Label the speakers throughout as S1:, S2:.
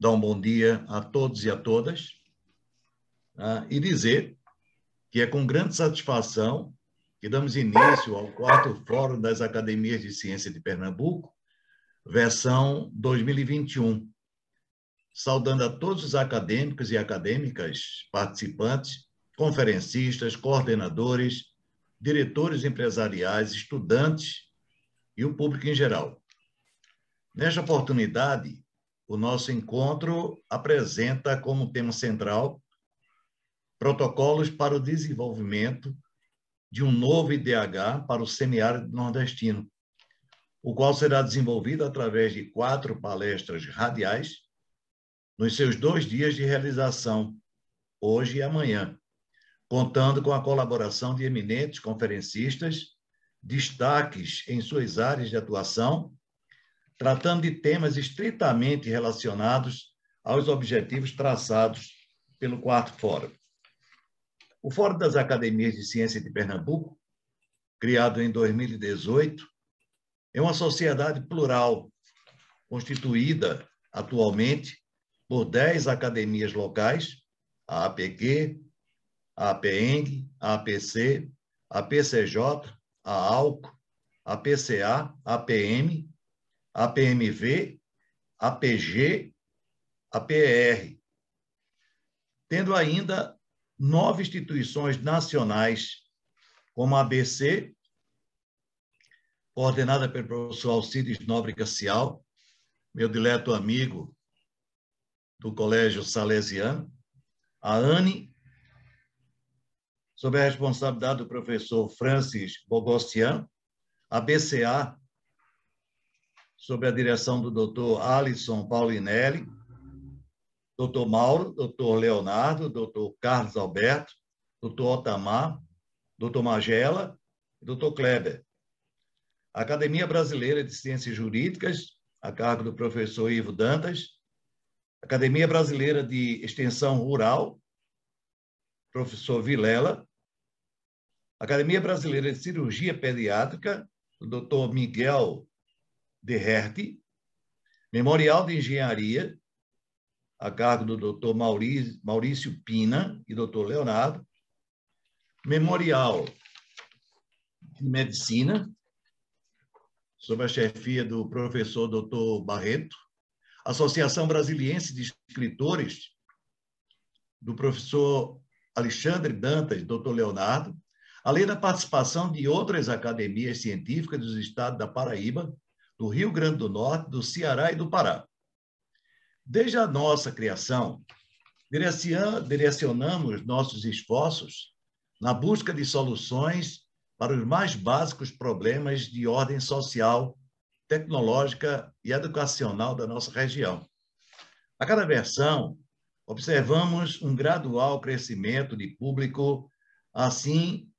S1: dar um bom dia a todos e a todas, e dizer que é com grande satisfação que damos início ao 4º Fórum das Academias de Ciência de Pernambuco, versão 2021, saudando a todos os acadêmicos e acadêmicas participantes, conferencistas, coordenadores, diretores empresariais, estudantes e o público em geral. Nesta oportunidade, o nosso encontro apresenta como tema central protocolos para o desenvolvimento de um novo IDH para o semiárido nordestino, o qual será desenvolvido através de 4 palestras radiais nos seus 2 dias de realização, hoje e amanhã, contando com a colaboração de eminentes conferencistas, destaques em suas áreas de atuação, tratando de temas estritamente relacionados aos objetivos traçados pelo 4º Fórum. O Fórum das Academias de Ciência de Pernambuco, criado em 2018, é uma sociedade plural, constituída atualmente por 10 academias locais, a APQ, a APENG, a APC, a PCJ, a ALCO, a PCA, a PM, a PMV, a PG, a PER, tendo ainda 9 instituições nacionais, como a ABC, coordenada pelo professor Alcides Nóbrega Cial, meu dileto amigo do Colégio Salesiano, a ANE, sob a responsabilidade do professor Francis Bogossian, a BCA, sob a direção do Dr. Alisson Paulinelli, Dr. Mauro, Dr. Leonardo, Dr. Carlos Alberto, Dr. Otamar, Dr. Magela e Dr. Kleber. A Academia Brasileira de Ciências Jurídicas, a cargo do professor Ivo Dantas, Academia Brasileira de Extensão Rural, professor Vilela, Academia Brasileira de Cirurgia Pediátrica, o Dr. Miguel de Herty, Memorial de Engenharia, a cargo do Dr. Maurício Pina e Dr. Leonardo, Memorial de Medicina, sob a chefia do professor Dr. Barreto, Associação Brasiliense de Escritores, do professor Alexandre Dantas, Dr. Leonardo, além da participação de outras academias científicas dos estados da Paraíba, do Rio Grande do Norte, do Ceará e do Pará. Desde a nossa criação, direcionamos nossos esforços na busca de soluções para os mais básicos problemas de ordem social, tecnológica e educacional da nossa região. A cada versão, observamos um gradual crescimento de público, assim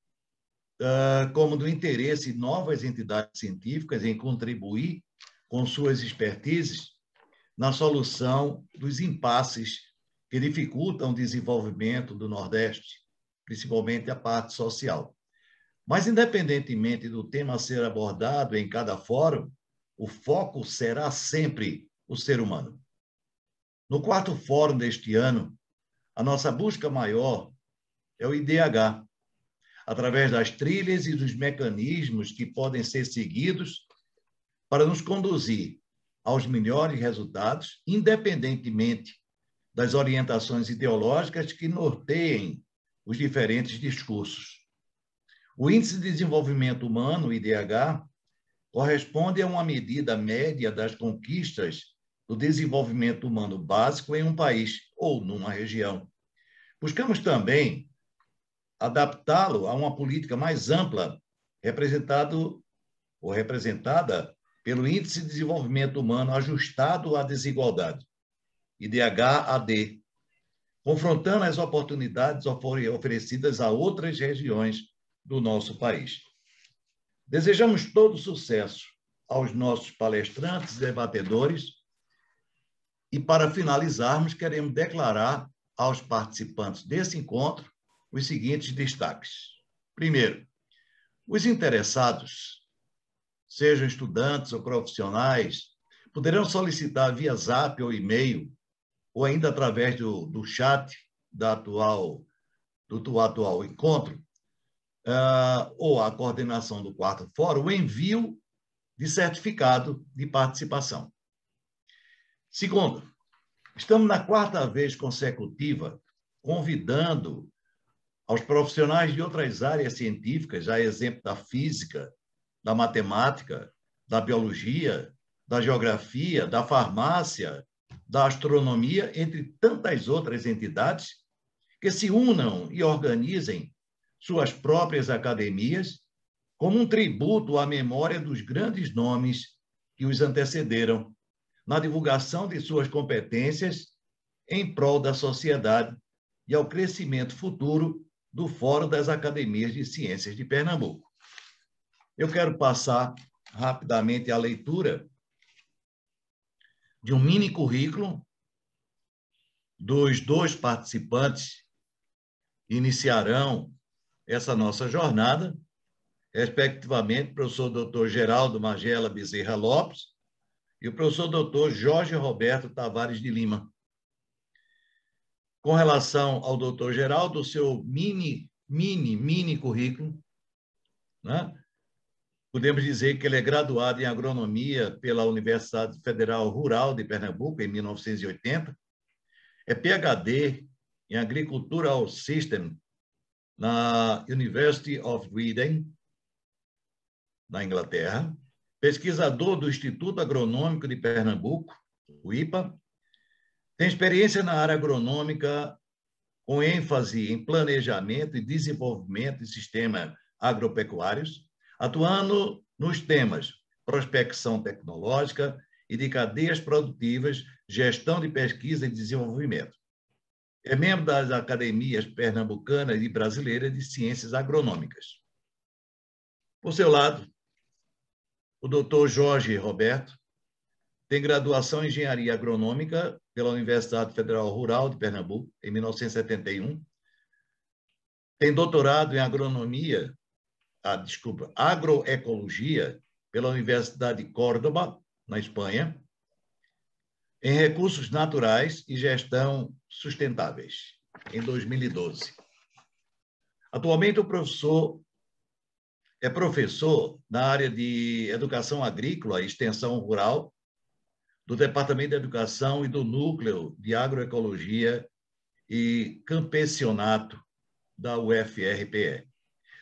S1: como do interesse de novas entidades científicas em contribuir com suas expertises na solução dos impasses que dificultam o desenvolvimento do Nordeste, principalmente a parte social. Mas, independentemente do tema a ser abordado em cada fórum, o foco será sempre o ser humano. No 4º Fórum deste ano, a nossa busca maior é o IDH, através das trilhas e dos mecanismos que podem ser seguidos para nos conduzir aos melhores resultados, independentemente das orientações ideológicas que norteiem os diferentes discursos. O Índice de Desenvolvimento Humano, IDH, corresponde a uma medida média das conquistas do desenvolvimento humano básico em um país ou numa região. Buscamos também adaptá-lo a uma política mais ampla, representada pelo Índice de Desenvolvimento Humano Ajustado à Desigualdade, IDH-AD, confrontando as oportunidades oferecidas a outras regiões do nosso país. Desejamos todo sucesso aos nossos palestrantes e debatedores e, para finalizarmos, queremos declarar aos participantes desse encontro os seguintes destaques. Primeiro, os interessados, sejam estudantes ou profissionais, poderão solicitar via Zap ou e-mail ou ainda através do chat do atual encontro, ou a coordenação do quarto fórum, o envio de certificado de participação. Segundo, estamos na quarta vez consecutiva convidando aos profissionais de outras áreas científicas, a exemplo da física, da matemática, da biologia, da geografia, da farmácia, da astronomia, entre tantas outras entidades, que se unam e organizem suas próprias academias como um tributo à memória dos grandes nomes que os antecederam na divulgação de suas competências em prol da sociedade e ao crescimento futuro do Fórum das Academias de Ciências de Pernambuco. Eu quero passar rapidamente a leitura de um mini currículo dos dois participantes que iniciarão essa nossa jornada, respectivamente, o professor Dr. Geraldo Magela Bezerra Lopes e o professor Dr. Jorge Roberto Tavares de Lima. Com relação ao Dr. Geraldo, o seu mini currículo, né? Podemos dizer que ele é graduado em agronomia pela Universidade Federal Rural de Pernambuco, em 1980, é PhD em Agricultural System na University of Reading, na Inglaterra, pesquisador do Instituto Agronômico de Pernambuco, o IPA, tem experiência na área agronômica com ênfase em planejamento e desenvolvimento de sistemas agropecuários, atuando nos temas prospecção tecnológica e de cadeias produtivas, gestão de pesquisa e desenvolvimento. É membro das academias pernambucanas e brasileiras de ciências agronômicas. Por seu lado, o doutor Jorge Roberto tem graduação em engenharia agronômica pela Universidade Federal Rural de Pernambuco, em 1971. Tem doutorado em agroecologia pela Universidade de Córdoba, na Espanha, em recursos naturais e gestão sustentáveis, em 2012. Atualmente, o professor é professor na área de educação agrícola e extensão rural do Departamento de Educação e do Núcleo de Agroecologia e Campesionato da UFRPE.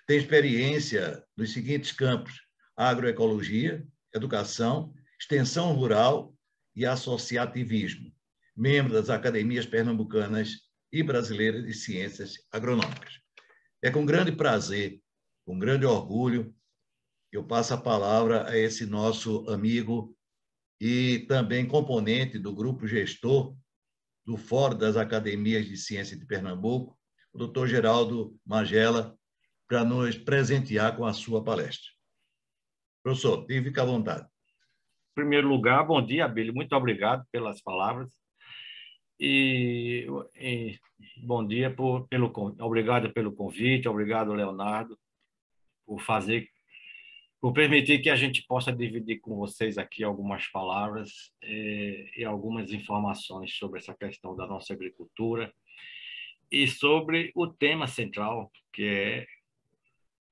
S1: Tem experiência nos seguintes campos: agroecologia, educação, extensão rural e associativismo. Membro das academias pernambucanas e brasileiras de ciências agronômicas. É com grande prazer, com grande orgulho, que eu passo a palavra a esse nosso amigo e também componente do grupo gestor do Fórum das Academias de Ciência de Pernambuco, o doutor Geraldo Magela, para nos presentear com a sua palestra. Professor, fique à vontade.
S2: Em primeiro lugar, bom dia, Abílio. Muito obrigado pelas palavras. E bom dia, obrigado pelo convite, obrigado, Leonardo, por permitir que a gente possa dividir com vocês aqui algumas palavras e algumas informações sobre essa questão da nossa agricultura e sobre o tema central, que é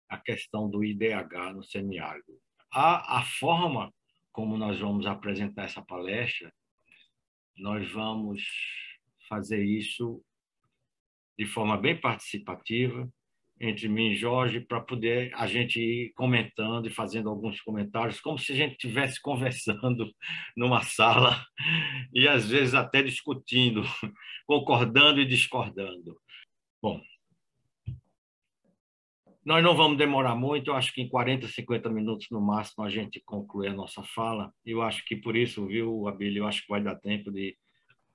S2: a questão do IDH no semiárido. A forma como nós vamos apresentar essa palestra, nós vamos fazer isso de forma bem participativa, entre mim e Jorge, para poder a gente ir comentando e fazendo alguns comentários, como se a gente estivesse conversando numa sala e, às vezes, até discutindo, concordando e discordando. Bom, nós não vamos demorar muito, eu acho que em 40, 50 minutos no máximo a gente conclui a nossa fala. Eu acho que por isso, viu, Abílio, eu acho que vai dar tempo de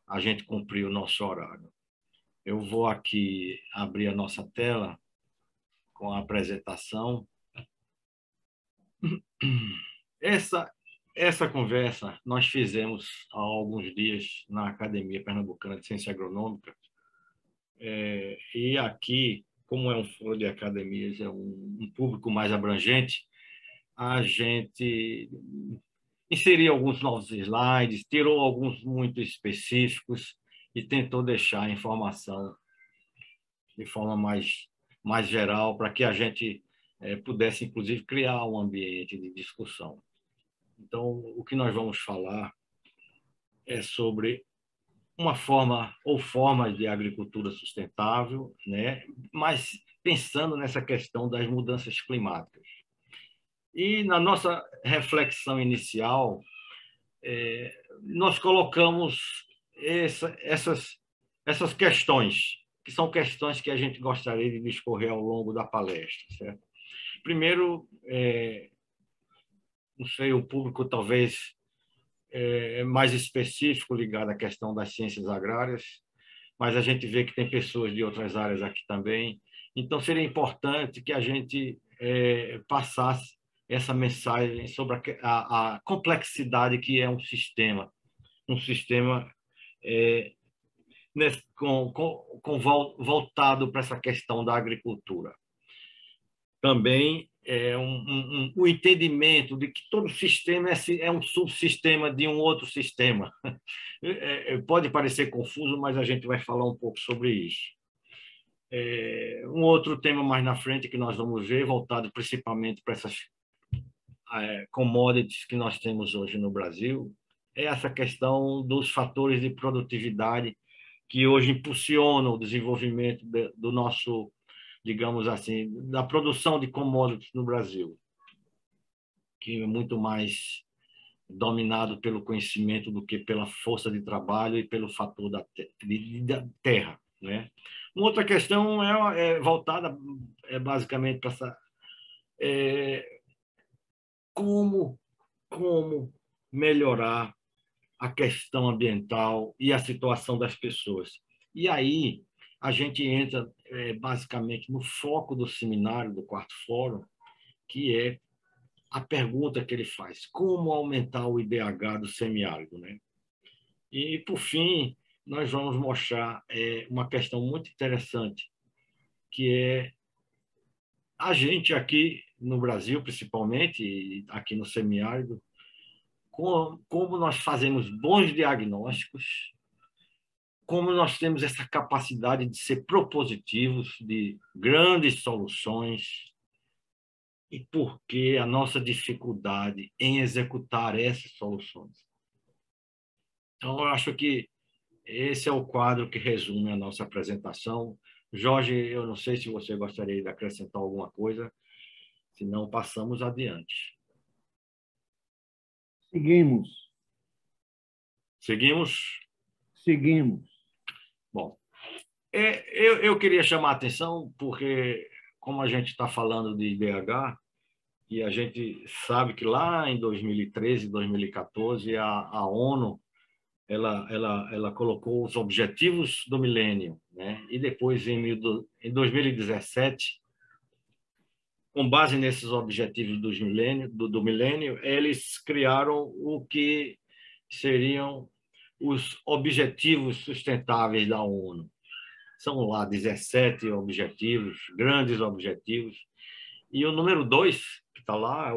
S2: a gente cumprir o nosso horário. Eu vou aqui abrir a nossa tela com a apresentação. Essa conversa nós fizemos há alguns dias na Academia Pernambucana de Ciência Agronômica. E aqui, como é um fórum de academias, é um público mais abrangente, a gente inseriu alguns novos slides, tirou alguns muito específicos e tentou deixar a informação de forma mais geral, para que a gente pudesse, inclusive, criar um ambiente de discussão. Então, o que nós vamos falar é sobre uma forma ou formas de agricultura sustentável, né? Mas pensando nessa questão das mudanças climáticas. E na nossa reflexão inicial, nós colocamos essas questões, que são questões que a gente gostaria de discorrer ao longo da palestra, certo? Primeiro, não sei, o público talvez mais específico ligado à questão das ciências agrárias, mas a gente vê que tem pessoas de outras áreas aqui também. Então, seria importante que a gente passasse essa mensagem sobre a complexidade que é um sistema voltado para essa questão da agricultura. Também o entendimento de que todo sistema é um subsistema de um outro sistema. Pode parecer confuso, mas a gente vai falar um pouco sobre isso. Um outro tema mais na frente que nós vamos ver, voltado principalmente para essas commodities que nós temos hoje no Brasil, é essa questão dos fatores de produtividade que hoje impulsionam o desenvolvimento do nosso, digamos assim, da produção de commodities no Brasil, que é muito mais dominado pelo conhecimento do que pela força de trabalho e pelo fator da terra, né? Uma outra questão voltada basicamente para essa como melhorar a questão ambiental e a situação das pessoas. E aí a gente entra basicamente no foco do seminário, do quarto fórum, que é a pergunta que ele faz: como aumentar o IDH do semiárido, né? E, por fim, nós vamos mostrar uma questão muito interessante, que é a gente aqui no Brasil, principalmente, e aqui no semiárido, como nós fazemos bons diagnósticos, como nós temos essa capacidade de ser propositivos, de grandes soluções, e por que a nossa dificuldade em executar essas soluções. Então, eu acho que esse é o quadro que resume a nossa apresentação. Jorge, eu não sei se você gostaria de acrescentar alguma coisa, senão passamos adiante.
S3: Seguimos.
S2: Seguimos?
S3: Seguimos.
S2: Bom, eu queria chamar a atenção porque, como a gente está falando de IDH, e a gente sabe que lá em 2013, 2014, a ONU ela colocou os objetivos do milênio, né? E depois, em 2017, com base nesses objetivos do milênio, eles criaram o que seriam os objetivos sustentáveis da ONU. São lá 17 objetivos, grandes objetivos, e o número 2, que está lá,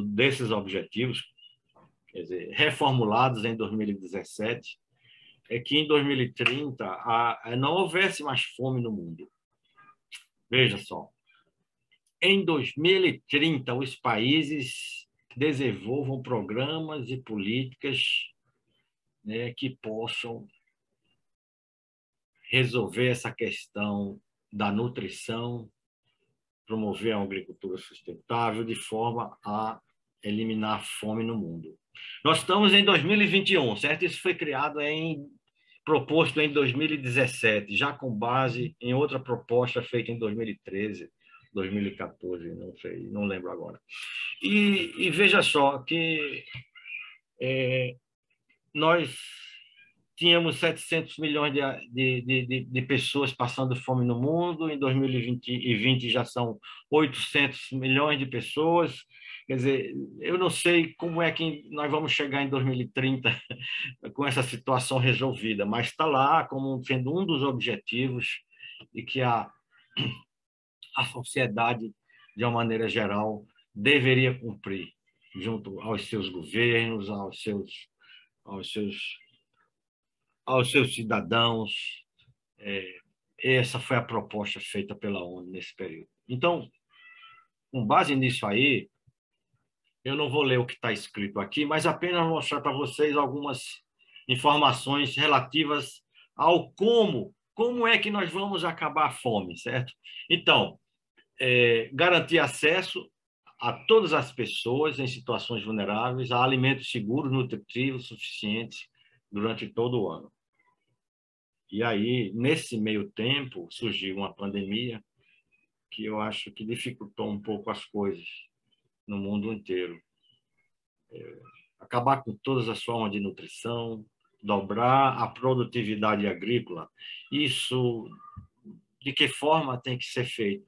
S2: desses objetivos, quer dizer, reformulados em 2017, é que em 2030 não houvesse mais fome no mundo. Veja só, em 2030 os países desenvolvam programas e políticas, né, que possam resolver essa questão da nutrição, promover a agricultura sustentável de forma a eliminar a fome no mundo. Nós estamos em 2021, certo? Isso foi proposto em 2017, já com base em outra proposta feita em 2013, 2014, não sei, não lembro agora. E veja só que nós tínhamos 700 milhões de pessoas passando fome no mundo, em 2020 já são 800 milhões de pessoas. Quer dizer, eu não sei como é que nós vamos chegar em 2030 com essa situação resolvida, mas está lá como sendo um dos objetivos e que a sociedade, de uma maneira geral, deveria cumprir, junto aos seus governos, aos seus aos seus cidadãos. Essa foi a proposta feita pela ONU nesse período. Então, com base nisso aí, eu não vou ler o que está escrito aqui, mas apenas mostrar para vocês algumas informações relativas ao como é que nós vamos acabar a fome, certo? Então, garantir acesso a todas as pessoas em situações vulneráveis a alimentos seguros, nutritivos, suficientes durante todo o ano. E aí, nesse meio tempo, surgiu uma pandemia que eu acho que dificultou um pouco as coisas no mundo inteiro. Acabar com todas as formas de nutrição, dobrar a produtividade agrícola. Isso, de que forma tem que ser feito?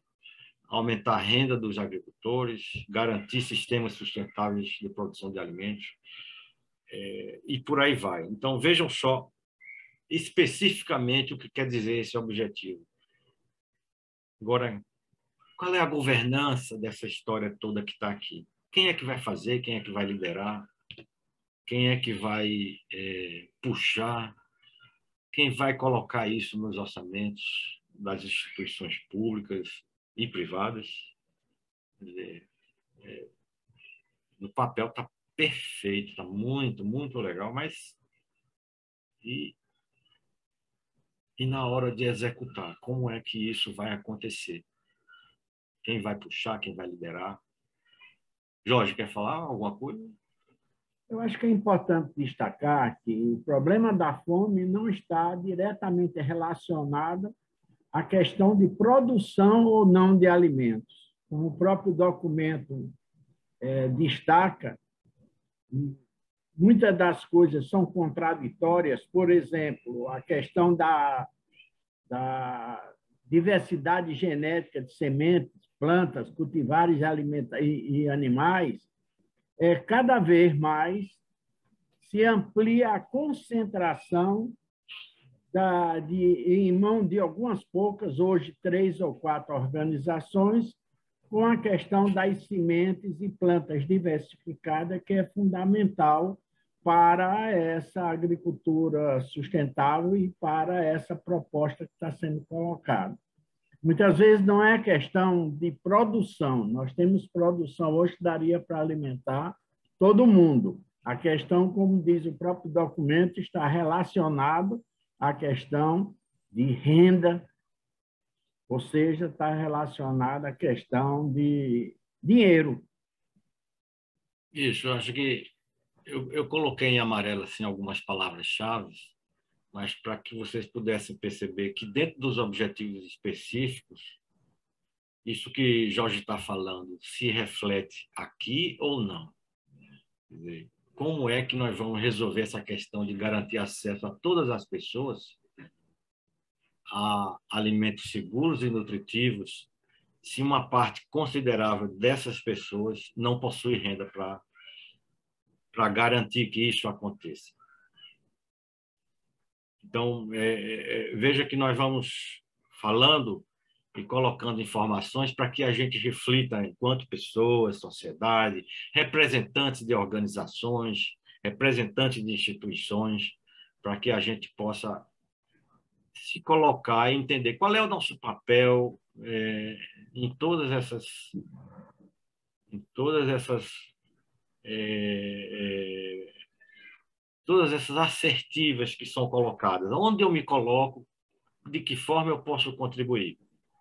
S2: Aumentar a renda dos agricultores, garantir sistemas sustentáveis de produção de alimentos, e por aí vai. Então, vejam só especificamente o que quer dizer esse objetivo. Agora, qual é a governança dessa história toda que está aqui? Quem é que vai fazer? Quem é que vai liderar? Quem é que vai puxar? Quem vai colocar isso nos orçamentos das instituições públicas e privadas? Quer dizer, no papel está perfeito, está muito, muito legal, mas e na hora de executar, como é que isso vai acontecer? Quem vai puxar, quem vai liderar? Jorge, quer falar alguma coisa?
S3: Eu acho que é importante destacar que o problema da fome não está diretamente relacionado à questão de produção ou não de alimentos. Como o próprio documento destaca, muitas das coisas são contraditórias. Por exemplo, a questão da diversidade genética de sementes, plantas, cultivares e animais, cada vez mais se amplia a concentração em mão de algumas poucas, hoje 3 ou 4 organizações, com a questão das sementes e plantas diversificadas, que é fundamental para essa agricultura sustentável e para essa proposta que está sendo colocada. Muitas vezes não é questão de produção. Nós temos produção hoje que daria para alimentar todo mundo. A questão, como diz o próprio documento, está relacionado à questão de renda, ou seja, está relacionada à questão de dinheiro.
S2: Isso, eu acho que eu coloquei em amarelo assim, algumas palavras-chave, mas para que vocês pudessem perceber que dentro dos objetivos específicos, isso que Jorge está falando se reflete aqui ou não? Quer dizer, como é que nós vamos resolver essa questão de garantir acesso a todas as pessoas a alimentos seguros e nutritivos, se uma parte considerável dessas pessoas não possui renda para garantir que isso aconteça? Então, veja que nós vamos falando e colocando informações para que a gente reflita enquanto pessoas, sociedade, representantes de organizações, representantes de instituições, para que a gente possa se colocar e entender qual é o nosso papel em todas essas todas essas assertivas que são colocadas. Onde eu me coloco, de que forma eu posso contribuir?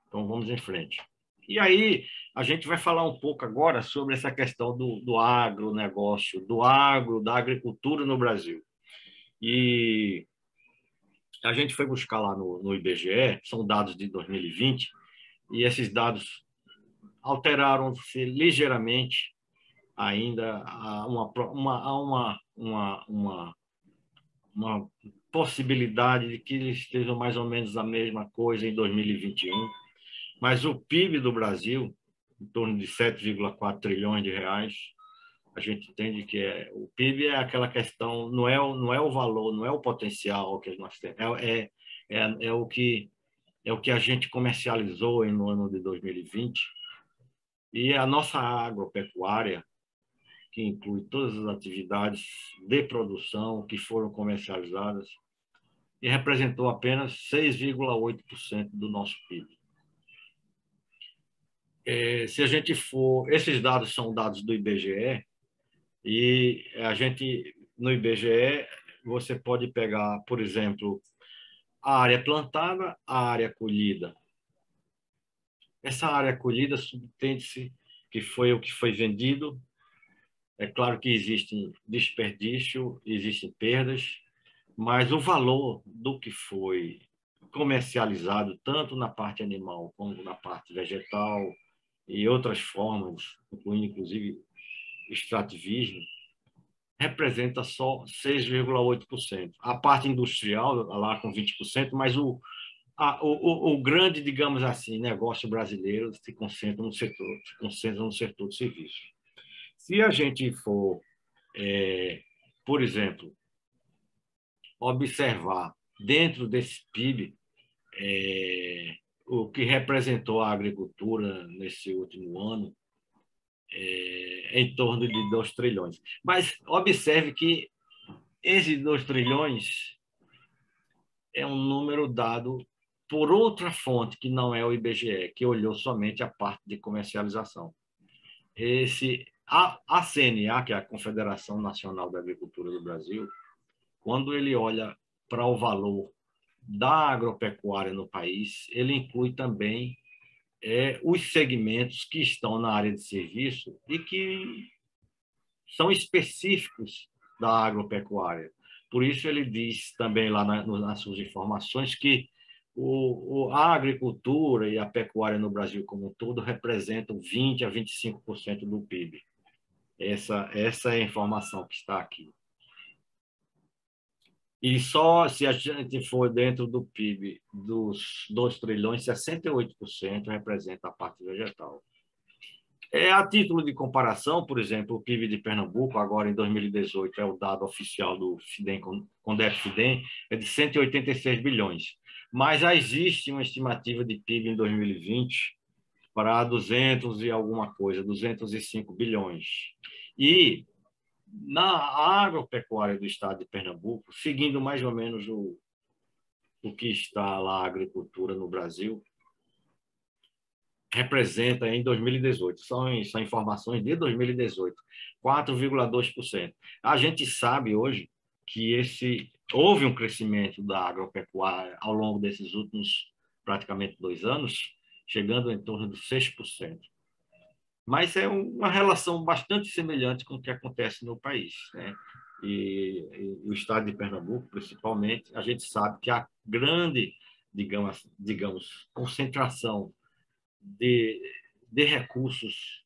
S2: Então, vamos em frente. E aí, a gente vai falar um pouco agora sobre essa questão do agronegócio, da agricultura no Brasil. E a gente foi buscar lá no IBGE, são dados de 2020, e esses dados alteraram-se ligeiramente ainda a uma possibilidade de que eles estejam mais ou menos a mesma coisa em 2021, mas o PIB do Brasil, em torno de 7,4 trilhões de reais, a gente entende que o PIB é aquela questão, não é o valor, não é o potencial que nós temos, é o que a gente comercializou no ano de 2020. E a nossa agropecuária, que inclui todas as atividades de produção que foram comercializadas, e representou apenas 6,8% do nosso PIB. Se a gente for... Esses dados são dados do IBGE, e a gente, no IBGE, você pode pegar, por exemplo, a área plantada, a área colhida. Essa área colhida subtende-se que foi o que foi vendido. É claro que existe desperdício, existem perdas, mas o valor do que foi comercializado, tanto na parte animal como na parte vegetal e outras formas, incluindo inclusive extrativismo, representa só 6,8%. A parte industrial, lá com 20%, mas o grande, digamos assim, negócio brasileiro se concentra no setor de serviços. Se a gente for, por exemplo, observar dentro desse PIB o que representou a agricultura nesse último ano, em torno de 2 trilhões. Mas observe que esses 2 trilhões é um número dado por outra fonte, que não é o IBGE, que olhou somente a parte de comercialização. A CNA, que é a Confederação Nacional da Agricultura do Brasil, quando ele olha para o valor da agropecuária no país, ele inclui também os segmentos que estão na área de serviço e que são específicos da agropecuária. Por isso, ele diz também lá nas suas informações que a agricultura e a pecuária no Brasil como um todo representam 20% a 25% do PIB. Essa é a informação que está aqui. E só se a gente for dentro do PIB dos 2 trilhões, 68% representa a parte vegetal. A título de comparação, por exemplo, o PIB de Pernambuco, agora em 2018, é o dado oficial do FIDEM, CONDEP-FIDEM, é de 186 bilhões. Mas já existe uma estimativa de PIB em 2020 para 200 e alguma coisa, 205 bilhões. E na agropecuária do estado de Pernambuco, seguindo mais ou menos o que está lá a agricultura no Brasil, representa em 2018, são informações de 2018, 4,2%. A gente sabe hoje que houve um crescimento da agropecuária ao longo desses últimos praticamente 2 anos, chegando em torno de 6%. Mas é uma relação bastante semelhante com o que acontece no país, né? E o estado de Pernambuco, principalmente, a gente sabe que a grande, digamos concentração de recursos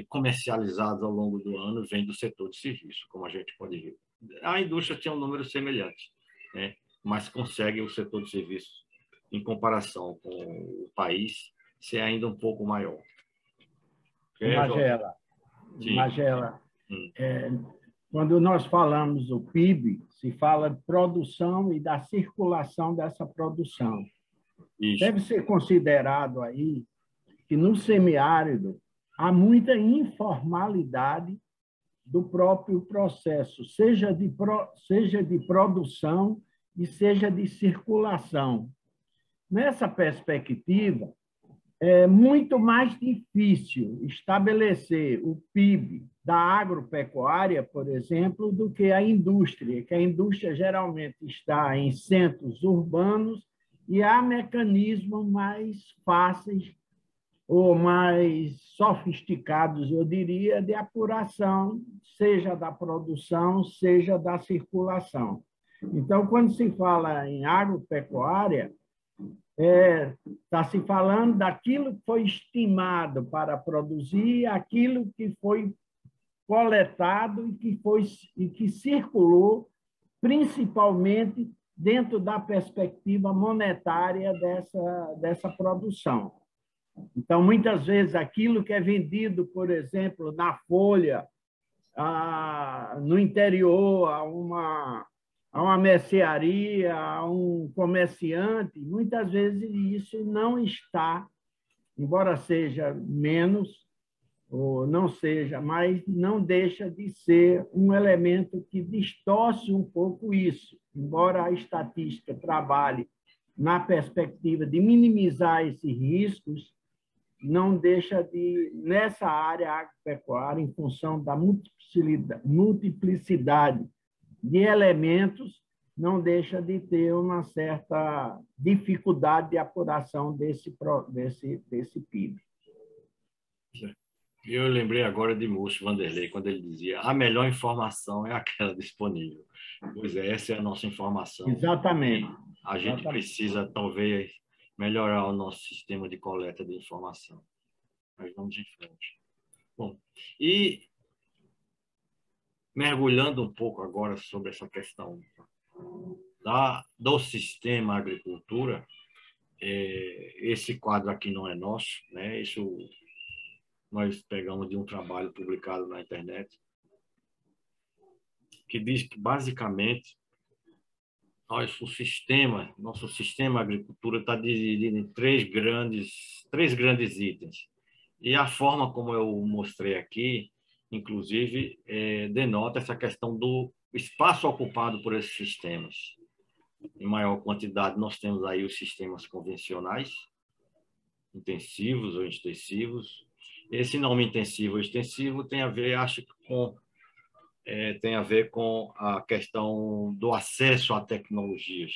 S2: comercializados ao longo do ano vem do setor de serviço, como a gente pode ver. A indústria tem um número semelhante, né? Mas consegue o setor de serviços, em comparação com o país, ser ainda um pouco maior.
S3: Magela, quando nós falamos do PIB, se fala de produção e da circulação dessa produção. Isso. Deve ser considerado aí que no semiárido há muita informalidade do próprio processo, seja de produção e seja de circulação. Nessa perspectiva, é muito mais difícil estabelecer o PIB da agropecuária, por exemplo, do que a indústria, que a indústria geralmente está em centros urbanos e há mecanismos mais fáceis ou mais sofisticados, eu diria, de apuração, seja da produção, seja da circulação. Então, quando se fala em agropecuária, está se falando daquilo que foi estimado para produzir, aquilo que foi coletado e que circulou, principalmente dentro da perspectiva monetária dessa produção. Então, muitas vezes, aquilo que é vendido, por exemplo, na folha, no interior, a uma mercearia, a um comerciante, muitas vezes isso não está, embora seja menos, ou não seja, mas não deixa de ser um elemento que distorce um pouco isso. Embora a estatística trabalhe na perspectiva de minimizar esses riscos, não deixa de, nessa área agropecuária, em função da multiplicidade de elementos, não deixa de ter uma certa dificuldade de apuração desse PIB.
S2: Eu lembrei agora de Múcio Vanderlei, quando ele dizia: a melhor informação é aquela disponível. Pois é, essa é a nossa informação.
S3: Exatamente.
S2: A gente precisa, talvez, melhorar o nosso sistema de coleta de informação. Mas vamos em frente. Bom, e mergulhando um pouco agora sobre essa questão do sistema agricultura, esse quadro aqui não é nosso, né? Isso nós pegamos de um trabalho publicado na internet, que diz que, basicamente, nosso sistema agricultura está dividido em três grandes itens. E a forma como eu mostrei aqui, inclusive, denota essa questão do espaço ocupado por esses sistemas. Em maior quantidade, nós temos aí os sistemas convencionais, intensivos ou extensivos. Esse nome intensivo ou extensivo tem a ver, acho que, tem a ver com a questão do acesso a tecnologias.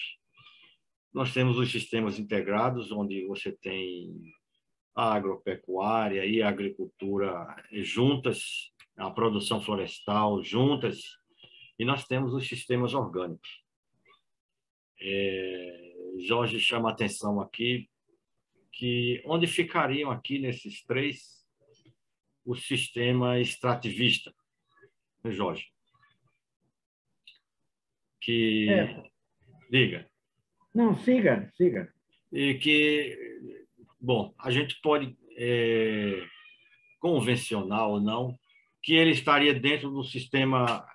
S2: Nós temos os sistemas integrados, onde você tem a agropecuária e a agricultura juntas, a produção florestal juntas, e nós temos os sistemas orgânicos. Jorge chama a atenção aqui que onde ficariam aqui nesses três o sistema extrativista, né, Jorge? Diga.
S3: Não, siga.
S2: E que, bom, a gente pode, convencional ou não, que ele estaria dentro do sistema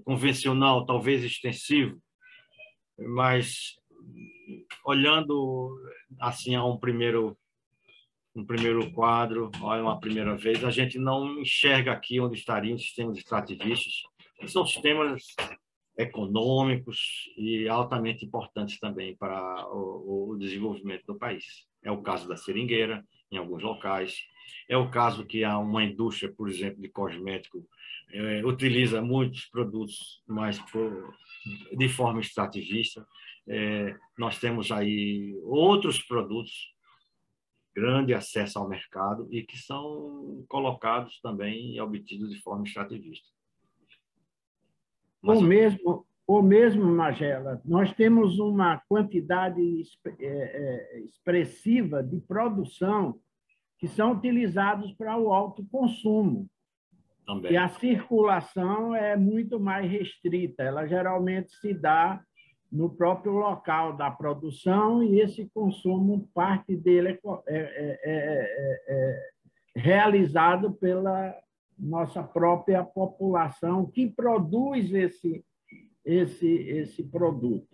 S2: convencional, talvez extensivo, mas olhando assim a um primeiro quadro, uma primeira vez, a gente não enxerga aqui onde estariam os sistemas extrativistas. São sistemas econômicos e altamente importantes também para o desenvolvimento do país. É o caso da seringueira, em alguns locais. É o caso que há uma indústria, por exemplo, de cosmético, utiliza muitos produtos, mas de forma extrativista. Nós temos aí outros produtos, grande acesso ao mercado e que são colocados também e obtidos de forma extrativista.
S3: Mas... Ou mesmo, Magela, nós temos uma quantidade expressiva de produção que são utilizados para o autoconsumo. Também. E a circulação é muito mais restrita. Ela geralmente se dá no próprio local da produção e esse consumo, parte dele é realizado pela nossa própria população que produz esse produto.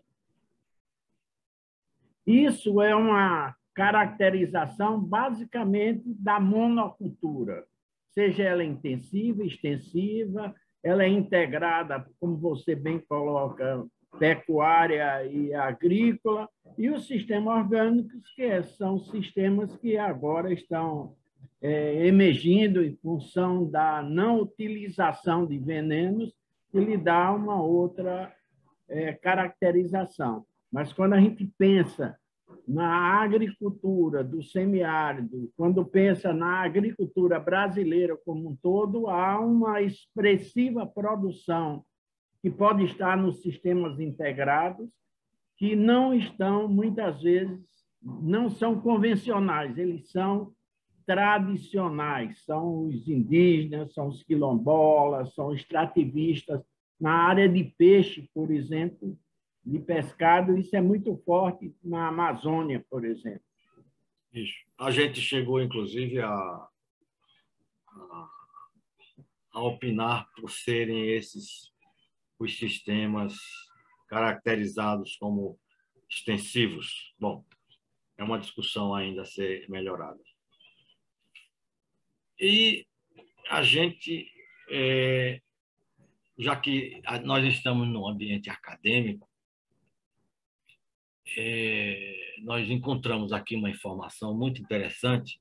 S3: Isso é uma caracterização basicamente da monocultura, seja ela intensiva, extensiva, ela é integrada, como você bem coloca, pecuária e agrícola, e os sistemas orgânicos, que são sistemas que agora estão emergindo em função da não utilização de venenos, que lhe dá uma outra caracterização. Mas quando a gente pensa na agricultura do semiárido, quando pensa na agricultura brasileira como um todo, há uma expressiva produção que pode estar nos sistemas integrados, que não estão, muitas vezes, não são convencionais, eles são tradicionais, são os indígenas, são os quilombolas, são extrativistas. Na área de peixe, por exemplo, de pescado, isso é muito forte na Amazônia, por exemplo.
S2: Isso. A gente chegou, inclusive, a opinar por serem esses os sistemas caracterizados como extensivos. Bom, é uma discussão ainda a ser melhorada. E a gente, já que nós estamos no ambiente acadêmico, nós encontramos aqui uma informação muito interessante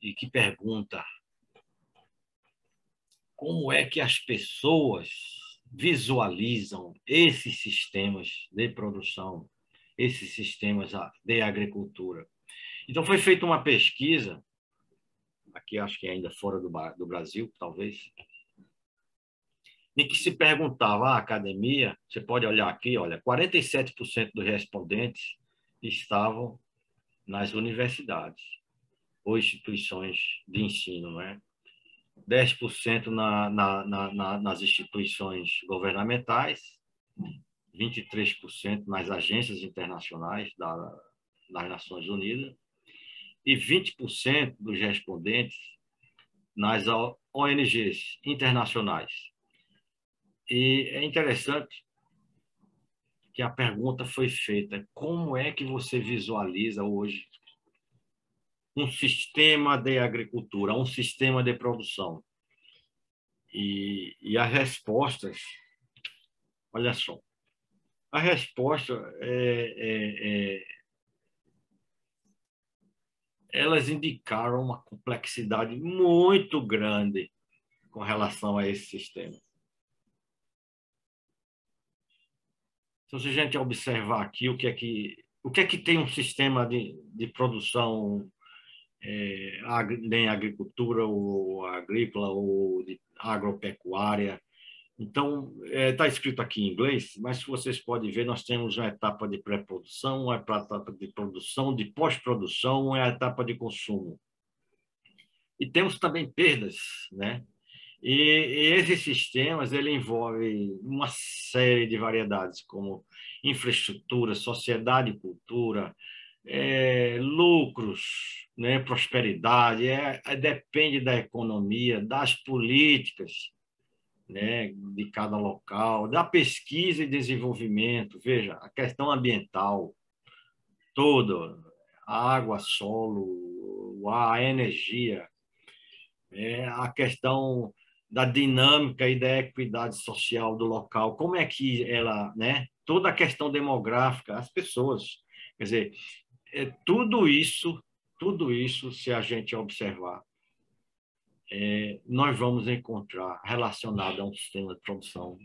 S2: e que pergunta como é que as pessoas visualizam esses sistemas de produção, esses sistemas de agricultura. Então, foi feita uma pesquisa, aqui acho que ainda fora do Brasil, talvez, em que se perguntava à academia, você pode olhar aqui, olha, 47% dos respondentes estavam nas universidades ou instituições de ensino, não é? 10% nas instituições governamentais, 23% nas agências internacionais das Nações Unidas e 20% dos respondentes nas ONGs internacionais. E é interessante que a pergunta foi feita: como é que você visualiza hoje um sistema de agricultura, um sistema de produção? E as respostas, olha só, a resposta elas indicaram uma complexidade muito grande com relação a esse sistema. Então, se a gente observar aqui o que é que tem um sistema de produção em agricultura ou agrícola ou de agropecuária. Então, está escrito aqui em inglês, mas se vocês podem ver, nós temos uma etapa de pré-produção, uma etapa de produção, de pós-produção, uma etapa de consumo. E temos também perdas, né? E esses sistemas ele envolve uma série de variedades, como infraestrutura, sociedade e cultura, lucros, né, prosperidade, depende da economia, das políticas, né, de cada local, da pesquisa e desenvolvimento. Veja, a questão ambiental toda, a água, solo, a energia, a questão da dinâmica e da equidade social do local, como é que ela, né, toda a questão demográfica, as pessoas, quer dizer, tudo isso, se a gente observar, nós vamos encontrar relacionado a um sistema de produção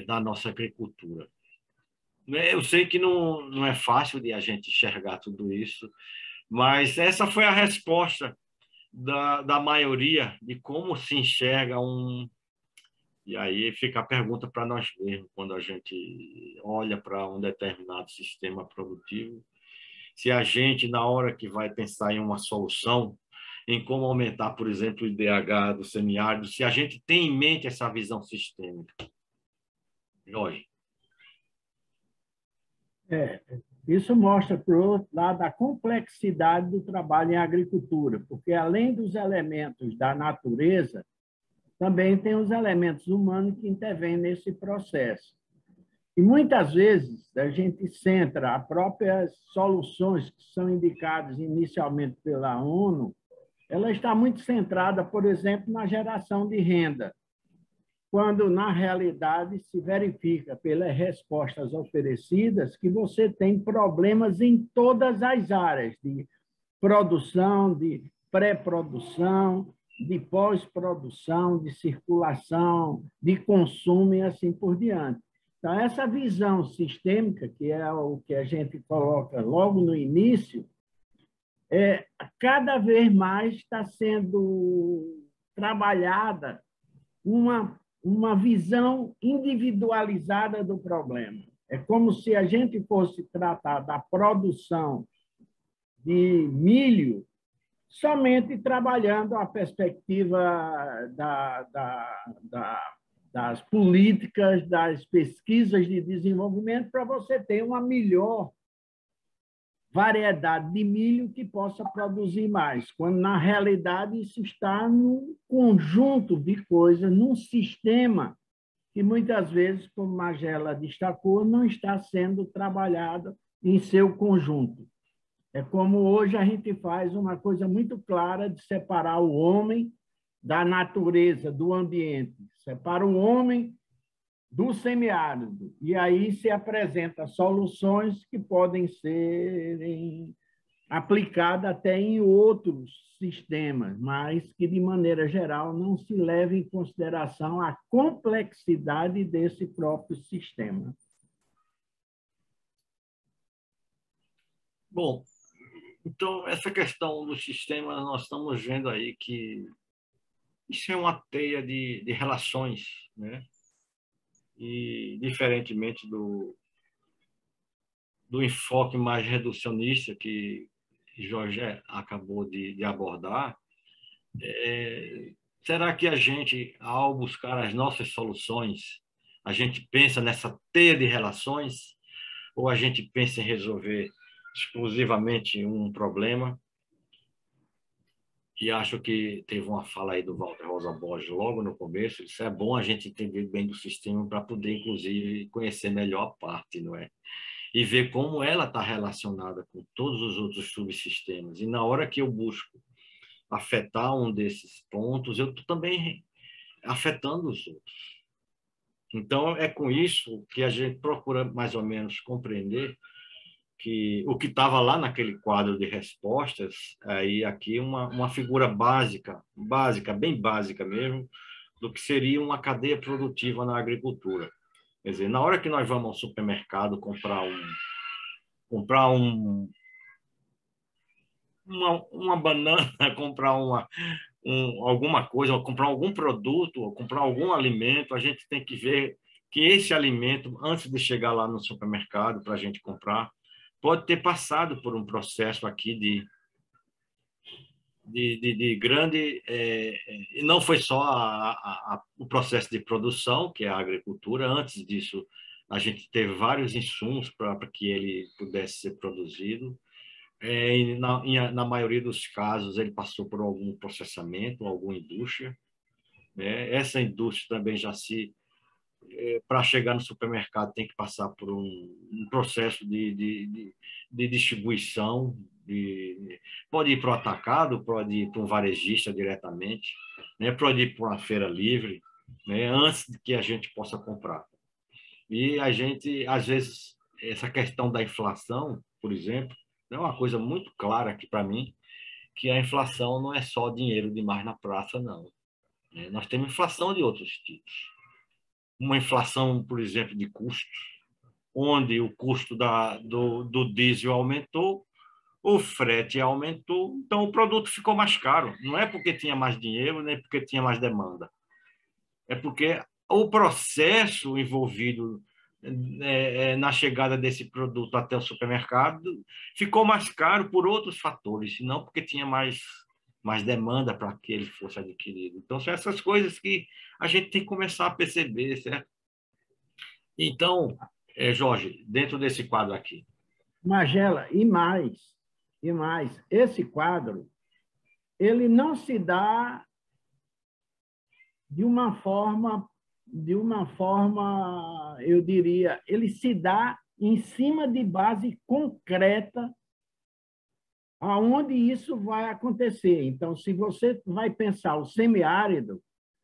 S2: da nossa agricultura. Eu sei que não é fácil de a gente enxergar tudo isso, mas essa foi a resposta da maioria de como se enxerga E aí fica a pergunta para nós mesmos, quando a gente olha para um determinado sistema produtivo, se a gente, na hora que vai pensar em uma solução, em como aumentar, por exemplo, o IDH do semiárido, se a gente tem em mente essa visão sistêmica. Jorge.
S3: Isso mostra, por outro lado, a complexidade do trabalho em agricultura, porque, além dos elementos da natureza, também tem os elementos humanos que intervêm nesse processo. E, muitas vezes, a gente centra as próprias soluções que são indicadas inicialmente pela ONU, ela está muito centrada, por exemplo, na geração de renda, quando, na realidade, se verifica pelas respostas oferecidas que você tem problemas em todas as áreas, de produção, de pré-produção, de pós-produção, de circulação, de consumo e assim por diante. Então, essa visão sistêmica, que é o que a gente coloca logo no início, cada vez mais está sendo trabalhada uma visão individualizada do problema. É como se a gente fosse tratar da produção de milho somente trabalhando a perspectiva das políticas, das pesquisas de desenvolvimento, para você ter uma melhor variedade de milho que possa produzir mais, quando, na realidade, isso está num conjunto de coisas, num sistema que, muitas vezes, como Magela destacou, não está sendo trabalhado em seu conjunto. É como hoje a gente faz uma coisa muito clara de separar o homem da natureza, do ambiente. Separa o homem do semiárido. E aí se apresenta soluções que podem ser aplicadas até em outros sistemas, mas que, de maneira geral, não se leva em consideração a complexidade desse próprio sistema.
S2: Bom, então, essa questão do sistema, nós estamos vendo aí que isso é uma teia de relações, né? E, diferentemente do enfoque mais reducionista que Jorge acabou de abordar, será que a gente, ao buscar as nossas soluções, a gente pensa nessa teia de relações ou a gente pensa em resolver exclusivamente um problema? E acho que teve uma fala aí do Walter Rosa Borges logo no começo, isso é bom a gente entender bem do sistema para poder, inclusive, conhecer melhor a parte, não é? E ver como ela está relacionada com todos os outros subsistemas. E na hora que eu busco afetar um desses pontos, eu estou também afetando os outros. Então, é com isso que a gente procura mais ou menos compreender que o que estava lá naquele quadro de respostas, aí aqui uma figura básica, bem básica mesmo, do que seria uma cadeia produtiva na agricultura. Quer dizer, na hora que nós vamos ao supermercado comprar uma banana, comprar alguma coisa, ou comprar algum produto, ou comprar algum alimento, a gente tem que ver que esse alimento, antes de chegar lá no supermercado para a gente comprar, pode ter passado por um processo aqui de grande... E não foi só o processo de produção, que é a agricultura. Antes disso, a gente teve vários insumos para que ele pudesse ser produzido. E na maioria dos casos, ele passou por algum processamento, alguma indústria. Essa indústria também já para chegar no supermercado, tem que passar por um processo de distribuição. Pode ir para o atacado, pode ir para um varejista diretamente, né? Pode ir para uma feira livre, né? Antes de que a gente possa comprar. E a gente, às vezes, essa questão da inflação, por exemplo, é uma coisa muito clara aqui para mim, que a inflação não é só dinheiro demais na praça, não. Nós temos inflação de outros tipos. Uma inflação, por exemplo, de custos, onde o custo do diesel aumentou, o frete aumentou, então o produto ficou mais caro. Não é porque tinha mais dinheiro, nem porque tinha mais demanda. É porque o processo envolvido na chegada desse produto até o supermercado ficou mais caro por outros fatores, não porque tinha mais demanda para que ele fosse adquirido. Então, são essas coisas que a gente tem que começar a perceber, certo? Então, Jorge, dentro desse quadro aqui.
S3: Magela, e mais, esse quadro, ele não se dá de uma forma, eu diria, ele se dá em cima de base concreta aonde isso vai acontecer. Então, se você vai pensar o semiárido,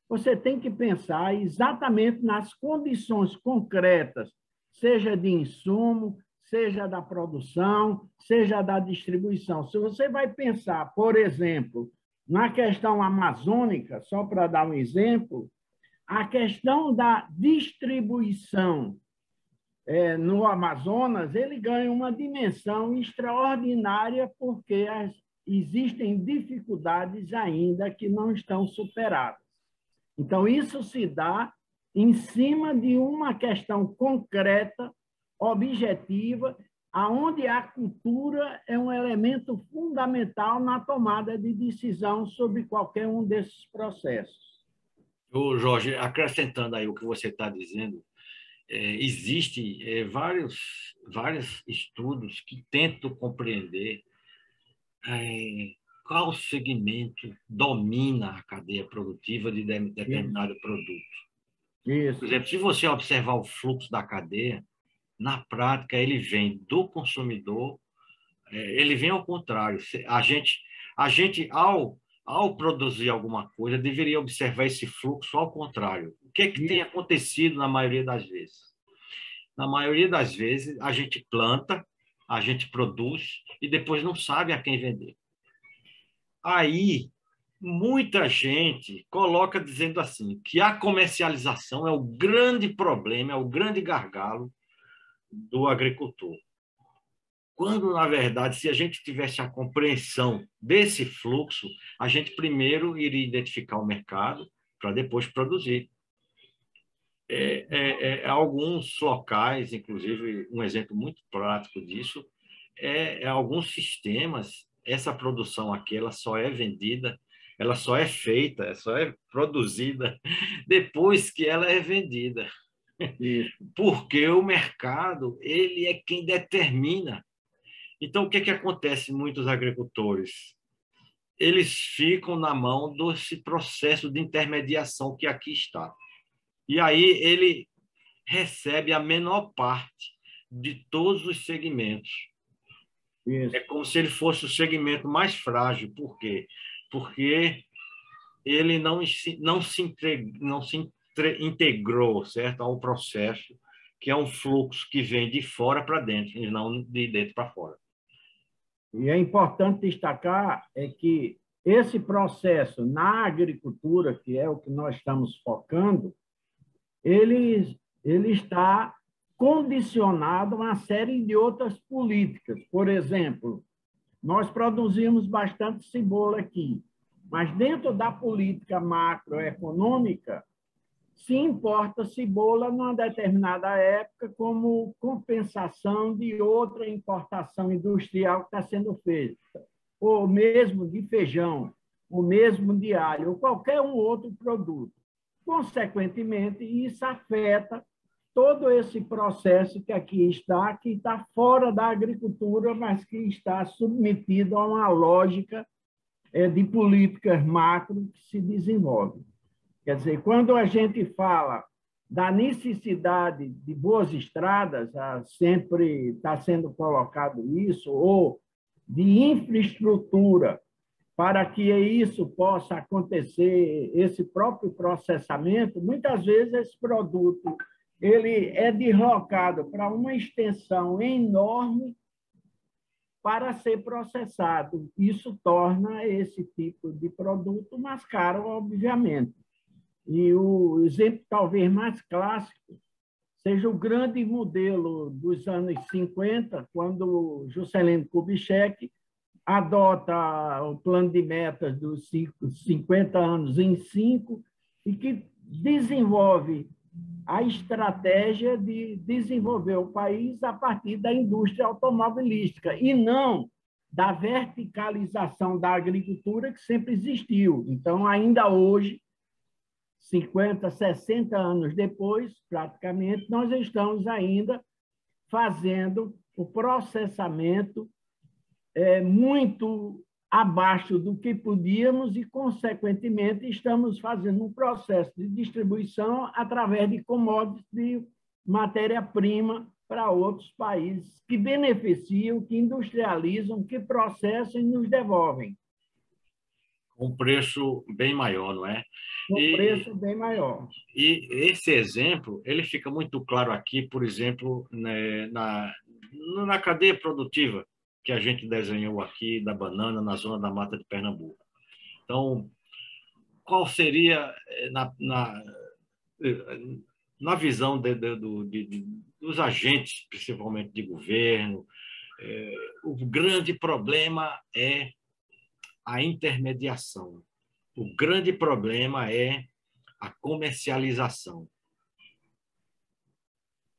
S3: você tem que pensar exatamente nas condições concretas, seja de insumo, seja da produção, seja da distribuição. Se você vai pensar, por exemplo, na questão amazônica, só para dar um exemplo, a questão da distribuição no Amazonas, ele ganha uma dimensão extraordinária porque existem dificuldades ainda que não estão superadas. Então, isso se dá em cima de uma questão concreta, objetiva, aonde a cultura é um elemento fundamental na tomada de decisão sobre qualquer um desses processos.
S2: Jorge, acrescentando aí o que você está dizendo, existem vários estudos que tentam compreender qual segmento domina a cadeia produtiva de determinado produto.
S3: Isso.
S2: Por exemplo, se você observar o fluxo da cadeia, na prática, ele vem do consumidor Ele vem ao contrário. Ao produzir alguma coisa, deveria observar esse fluxo ao contrário. O que é que tem acontecido na maioria das vezes? Na maioria das vezes, a gente planta, a gente produz e depois não sabe a quem vender. Aí, muita gente coloca dizendo assim, que a comercialização é o grande problema, é o grande gargalo do agricultor. Quando, na verdade, se a gente tivesse a compreensão desse fluxo, a gente primeiro iria identificar o mercado para depois produzir. Alguns locais, inclusive, um exemplo muito prático disso, alguns sistemas, essa produção aqui, ela só é vendida, ela só é feita, ela só é produzida depois que ela é vendida.
S3: Isso.
S2: Porque o mercado, ele é quem determina. Então, o que acontece com muitos agricultores? Eles ficam na mão desse processo de intermediação que aqui está. E aí ele recebe a menor parte de todos os segmentos.
S3: Isso.
S2: É como se ele fosse o segmento mais frágil. Por quê? Porque ele não se integrou, certo, ao processo, que é um fluxo que vem de fora para dentro, e não de dentro para fora.
S3: E é importante destacar que esse processo na agricultura, que é o que nós estamos focando, ele está condicionado a uma série de outras políticas. Por exemplo, nós produzimos bastante cebola aqui, mas dentro da política macroeconômica, se importa cebola numa determinada época como compensação de outra importação industrial que está sendo feita, ou mesmo de feijão, ou mesmo de alho, ou qualquer um outro produto. Consequentemente, isso afeta todo esse processo que aqui está, que está fora da agricultura, mas que está submetido a uma lógica de políticas macro que se desenvolve. Quer dizer, quando a gente fala da necessidade de boas estradas, sempre está sendo colocado isso, ou de infraestrutura, para que isso possa acontecer, esse próprio processamento, muitas vezes esse produto ele é deslocado para uma extensão enorme para ser processado. Isso torna esse tipo de produto mais caro, obviamente. E o exemplo talvez mais clássico seja o grande modelo dos anos 50, quando Juscelino Kubitschek adota o plano de metas dos 50 anos em 5 e que desenvolve a estratégia de desenvolver o país a partir da indústria automobilística e não da verticalização da agricultura que sempre existiu. Então, ainda hoje, 50, 60 anos depois, praticamente, nós estamos ainda fazendo o processamento muito abaixo do que podíamos e, consequentemente, estamos fazendo um processo de distribuição através de commodities de matéria-prima para outros países que beneficiam, que industrializam, que processam e nos devolvem.
S2: Um preço bem maior, não é?
S3: Um preço bem maior.
S2: E esse exemplo, ele fica muito claro aqui, por exemplo, né, na cadeia produtiva que a gente desenhou aqui da banana na zona da Mata de Pernambuco. Então, qual seria, na visão dos agentes, principalmente de governo, o grande problema é a intermediação. O grande problema é a comercialização.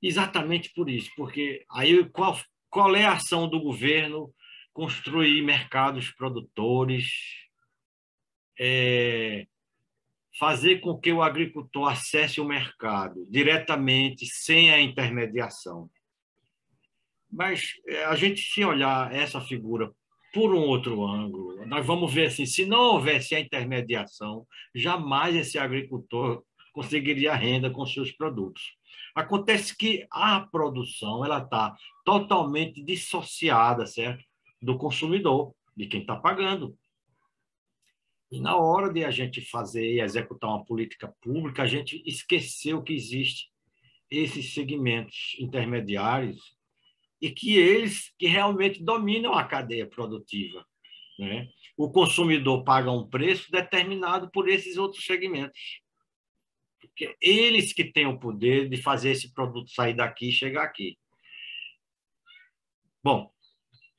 S2: Exatamente por isso, porque aí qual é a ação do governo? Construir mercados produtores, fazer com que o agricultor acesse o mercado diretamente, sem a intermediação. Mas a gente, se olhar essa figura por um outro ângulo, nós vamos ver assim, se não houvesse a intermediação, jamais esse agricultor conseguiria renda com seus produtos. Acontece que a produção ela está totalmente dissociada, certo? do consumidor, de quem está pagando. E na hora de a gente fazer e executar uma política pública, a gente esqueceu que existe esses segmentos intermediários e que eles que realmente dominam a cadeia produtiva, né? O consumidor paga um preço determinado por esses outros segmentos. Porque eles que têm o poder de fazer esse produto sair daqui e chegar aqui. Bom,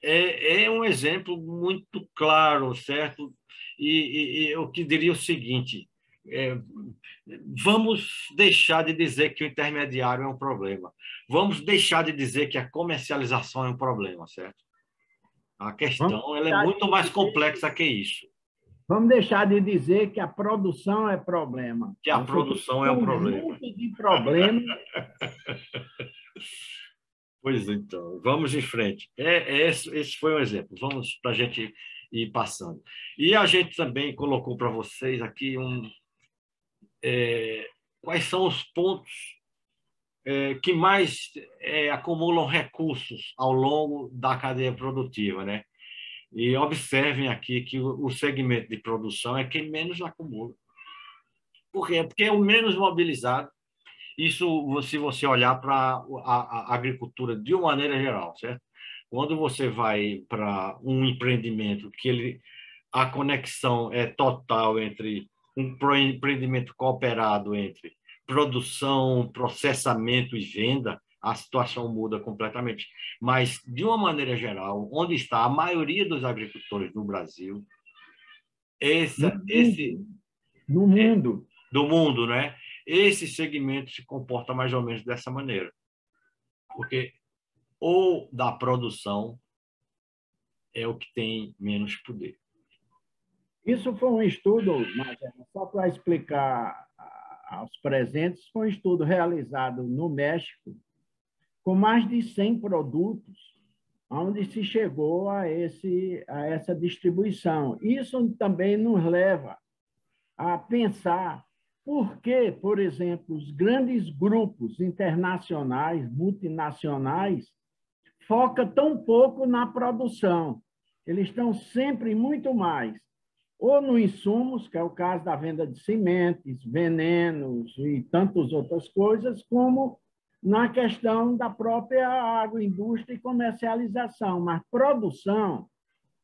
S2: é um exemplo muito claro, certo? E eu que diria o seguinte, vamos deixar de dizer que o intermediário é um problema. Vamos deixar de dizer que a comercialização é um problema, certo? A questão ela é muito mais complexa que isso.
S3: Vamos deixar de dizer que a produção é problema.
S2: Que a produção é um problema.
S3: De problemas.
S2: Pois então, vamos em frente. Esse foi um exemplo. Vamos para a gente ir passando. E a gente também colocou para vocês aqui quais são os pontos que mais acumulam recursos ao longo da cadeia produtiva, né? E observem aqui que o segmento de produção é quem menos acumula. Por quê? Porque é o menos mobilizado. Isso, se você olhar para a agricultura de uma maneira geral, certo? Quando você vai para um empreendimento que a conexão é total entre um empreendimento cooperado entre produção, processamento e venda, a situação muda completamente. Mas, de uma maneira geral, onde está a maioria dos agricultores no Brasil,
S3: no mundo.
S2: Do mundo, né? Esse segmento se comporta mais ou menos dessa maneira. Porque ou da produção é o que tem menos poder.
S3: Isso foi um estudo, Magela, só para explicar aos presentes, foi um estudo realizado no México, com mais de 100 produtos, onde se chegou a essa distribuição. Isso também nos leva a pensar por que, por exemplo, os grandes grupos internacionais, multinacionais, focam tão pouco na produção. Eles estão sempre muito mais, ou no insumos, que é o caso da venda de sementes, venenos e tantas outras coisas, como na questão da própria agroindústria e comercialização. Mas produção,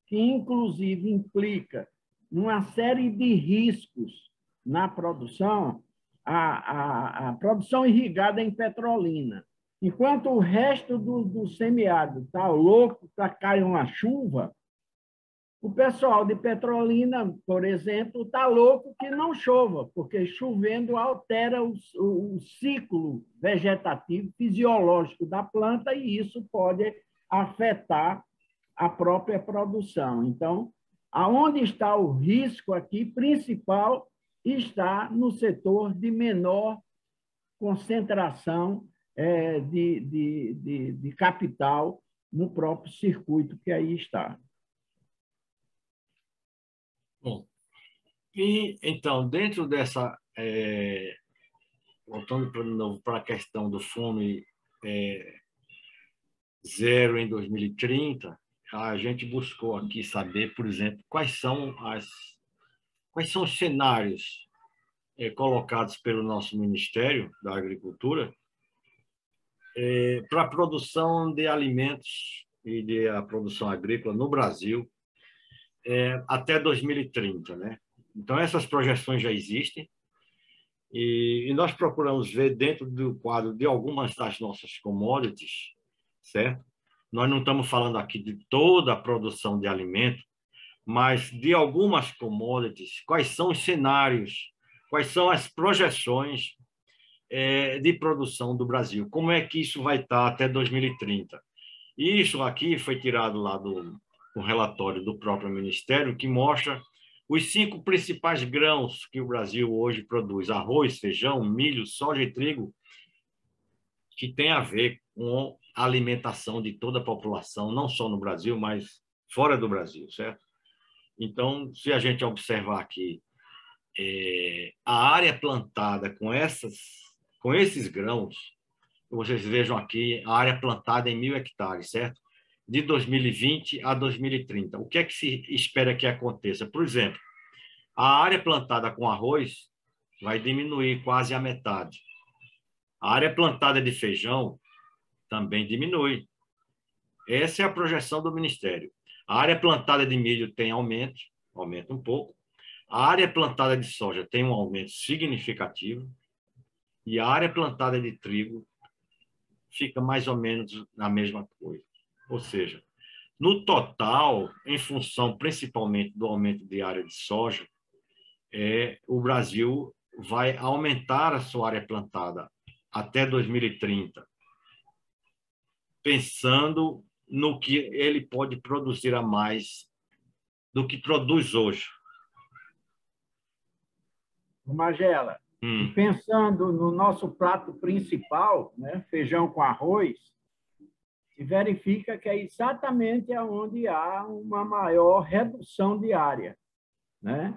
S3: que inclusive implica uma série de riscos na produção, a produção irrigada em petrolina. Enquanto o resto do semiárido está louco para cair uma chuva, o pessoal de Petrolina, por exemplo, está louco que não chova, porque chovendo altera o ciclo vegetativo fisiológico da planta e isso pode afetar a própria produção. Então, aonde está o risco aqui principal está no setor de menor concentração de capital no próprio circuito que aí está.
S2: Bom, e então, dentro dessa, voltando de novo para a questão do Fome Zero em 2030, a gente buscou aqui saber, por exemplo, quais são os cenários colocados pelo nosso Ministério da Agricultura para a produção de alimentos e a produção agrícola no Brasil até 2030, né? Então, essas projeções já existem e nós procuramos ver dentro do quadro de algumas das nossas commodities, certo? Nós não estamos falando aqui de toda a produção de alimento, mas de algumas commodities, quais são os cenários, quais são as projeções de produção do Brasil, como é que isso vai estar até 2030. Isso aqui foi tirado lá do relatório do próprio Ministério, que mostra os 5 principais grãos que o Brasil hoje produz: arroz, feijão, milho, soja e trigo, que tem a ver com a alimentação de toda a população, não só no Brasil, mas fora do Brasil, certo? Então, se a gente observar aqui a área plantada com esses grãos, vocês vejam aqui a área plantada em 1.000 hectares, certo? de 2020 a 2030. O que é que se espera que aconteça? Por exemplo, a área plantada com arroz vai diminuir quase a metade. A área plantada de feijão também diminui. Essa é a projeção do Ministério. A área plantada de milho tem aumento, aumenta um pouco. A área plantada de soja tem um aumento significativo. E a área plantada de trigo fica mais ou menos na mesma coisa. Ou seja, no total, em função principalmente do aumento de área de soja, o Brasil vai aumentar a sua área plantada até 2030, pensando no que ele pode produzir a mais do que produz hoje.
S3: Magela, e pensando no nosso prato principal, né, feijão com arroz, se verifica que é exatamente onde há uma maior redução de área, né?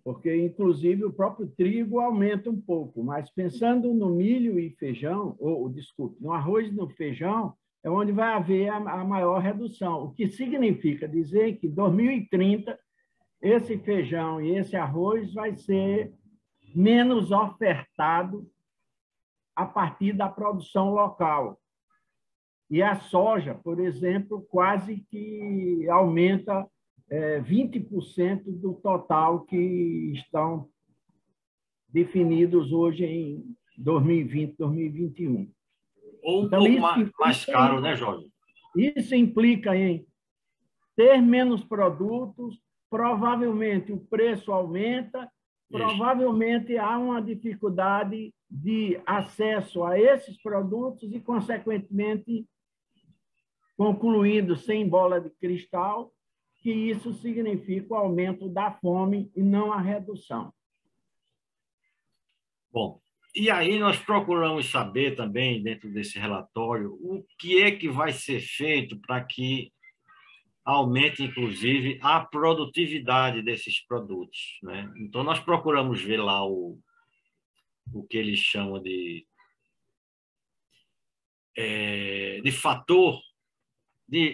S3: Porque, inclusive, o próprio trigo aumenta um pouco, mas pensando no milho e feijão, desculpe, no arroz e no feijão, é onde vai haver a maior redução, o que significa dizer que em 2030 esse feijão e esse arroz vai ser menos ofertado a partir da produção local. E a soja, por exemplo, quase que aumenta 20% do total que estão definidos hoje em 2020, 2021.
S2: Ou um pouco mais caro, né, Jorge?
S3: Isso implica em ter menos produtos, provavelmente o preço aumenta, provavelmente há uma dificuldade de acesso a esses produtos e, consequentemente, concluindo sem bola de cristal, que isso significa o aumento da fome e não a redução.
S2: Bom, e aí nós procuramos saber também, dentro desse relatório, o que é que vai ser feito para que aumente, inclusive, a produtividade desses produtos, né? Então, nós procuramos ver lá o que eles chamam de fator,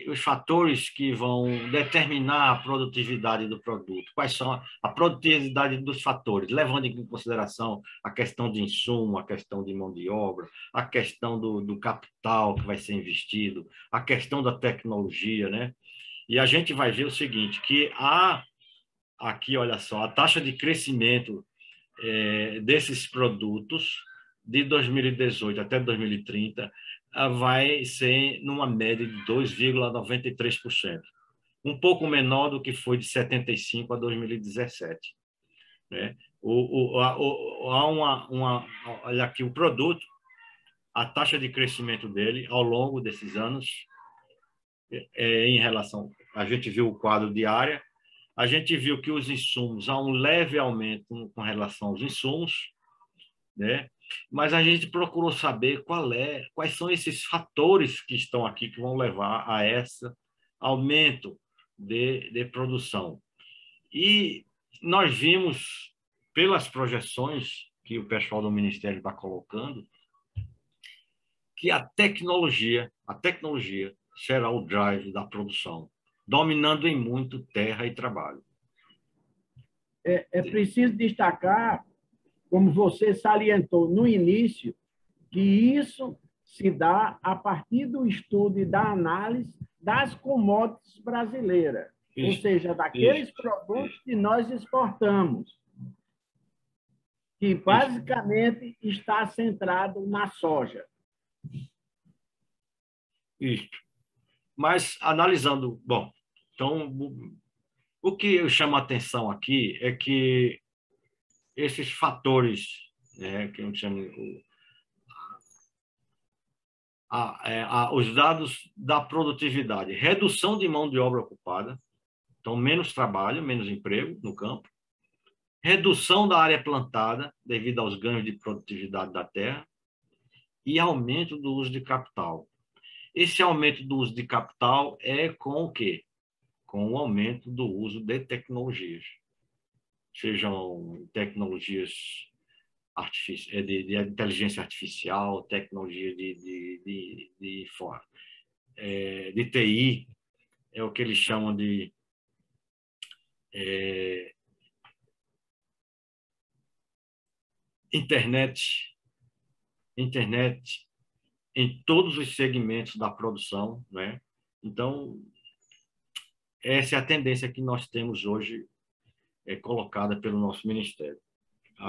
S2: os fatores que vão determinar a produtividade do produto. Quais são a produtividade dos fatores, levando em consideração a questão de insumo, a questão de mão de obra, a questão do capital que vai ser investido, a questão da tecnologia, né? E a gente vai ver o seguinte, que aqui, olha só, a taxa de crescimento desses produtos de 2018 até 2030 vai ser numa média de 2,93%, um pouco menor do que foi de 75 a 2017. Né? Olha aqui, o produto, a taxa de crescimento dele ao longo desses anos, em relação, a gente viu o quadro de área, a gente viu que os insumos, há um leve aumento com relação aos insumos, né? Mas a gente procurou saber quais são esses fatores que estão aqui que vão levar a esse aumento de produção. E nós vimos, pelas projeções que o pessoal do Ministério está colocando, que a tecnologia será o drive da produção, dominando em muito terra e trabalho.
S3: É preciso destacar, como você salientou no início, que isso se dá a partir do estudo e da análise das commodities brasileiras, ou seja, daqueles produtos que nós exportamos, que basicamente está centrado na soja.
S2: Isso. Mas analisando, bom, então o que eu chamo a atenção aqui é que esses fatores, né, que eu chamo os dados da produtividade, redução de mão de obra ocupada, então menos trabalho, menos emprego no campo, redução da área plantada devido aos ganhos de produtividade da terra e aumento do uso de capital. Esse aumento do uso de capital é com o quê? Com o aumento do uso de tecnologias, sejam tecnologias de inteligência artificial, tecnologia de de TI, é o que eles chamam de internet em todos os segmentos da produção, né? Então, essa é a tendência que nós temos hoje colocada pelo nosso Ministério.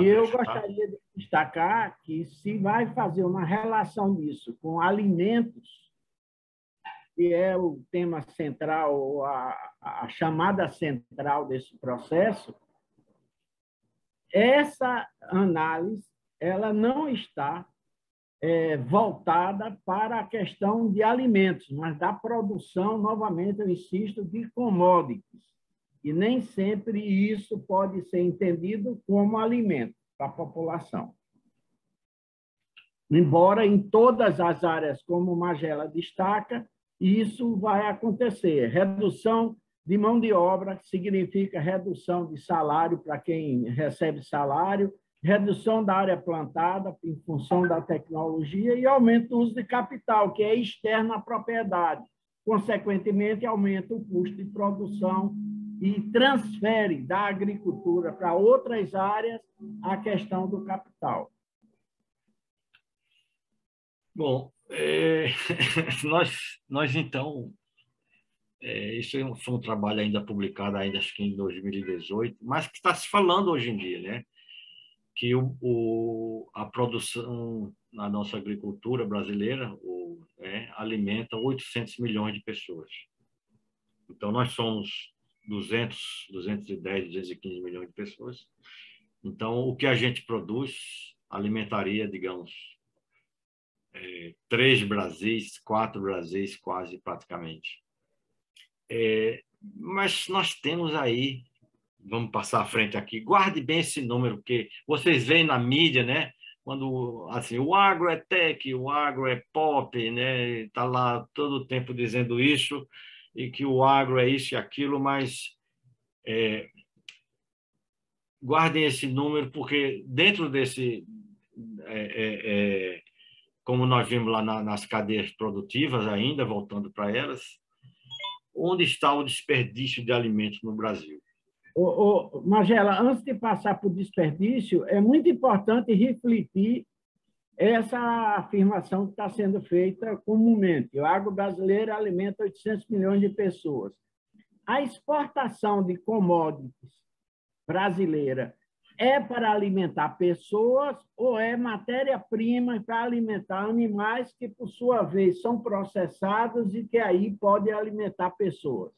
S3: E eu gostaria de destacar que se vai fazer uma relação disso com alimentos, que é o tema central, a chamada central desse processo, essa análise ela não está voltada para a questão de alimentos, mas da produção, novamente, eu insisto, de commodities. E nem sempre isso pode ser entendido como alimento para a população. Embora em todas as áreas, como o Magela destaca, isso vai acontecer. Redução de mão de obra, que significa redução de salário para quem recebe salário, redução da área plantada em função da tecnologia e aumento do uso de capital, que é externo à propriedade. Consequentemente, aumenta o custo de produção e transfere da agricultura para outras áreas a questão do capital.
S2: Bom, nós então, isso foi um trabalho ainda publicado, ainda acho que em 2018, mas que está se falando hoje em dia, né? Que a produção na nossa agricultura brasileira alimenta 800 milhões de pessoas. Então, nós somos 210, 215 milhões de pessoas. Então, o que a gente produz alimentaria, digamos, 3 Brasis, 4 Brasis, quase praticamente. Mas nós temos aí, vamos passar à frente aqui, guarde bem esse número, porque vocês veem na mídia, né? Quando assim, o agro é tech, o agro é pop, né? Está lá todo o tempo dizendo isso, e que o agro é isso e aquilo, mas guardem esse número, porque dentro desse, como nós vimos lá nas cadeias produtivas ainda, voltando para elas, onde está o desperdício de alimentos no Brasil?
S3: Magela, antes de passar para o desperdício, é muito importante refletir essa afirmação que está sendo feita comumente. O agro brasileiro alimenta 800 milhões de pessoas. A exportação de commodities brasileira é para alimentar pessoas ou é matéria-prima para alimentar animais que, por sua vez, são processados e que aí podem alimentar pessoas?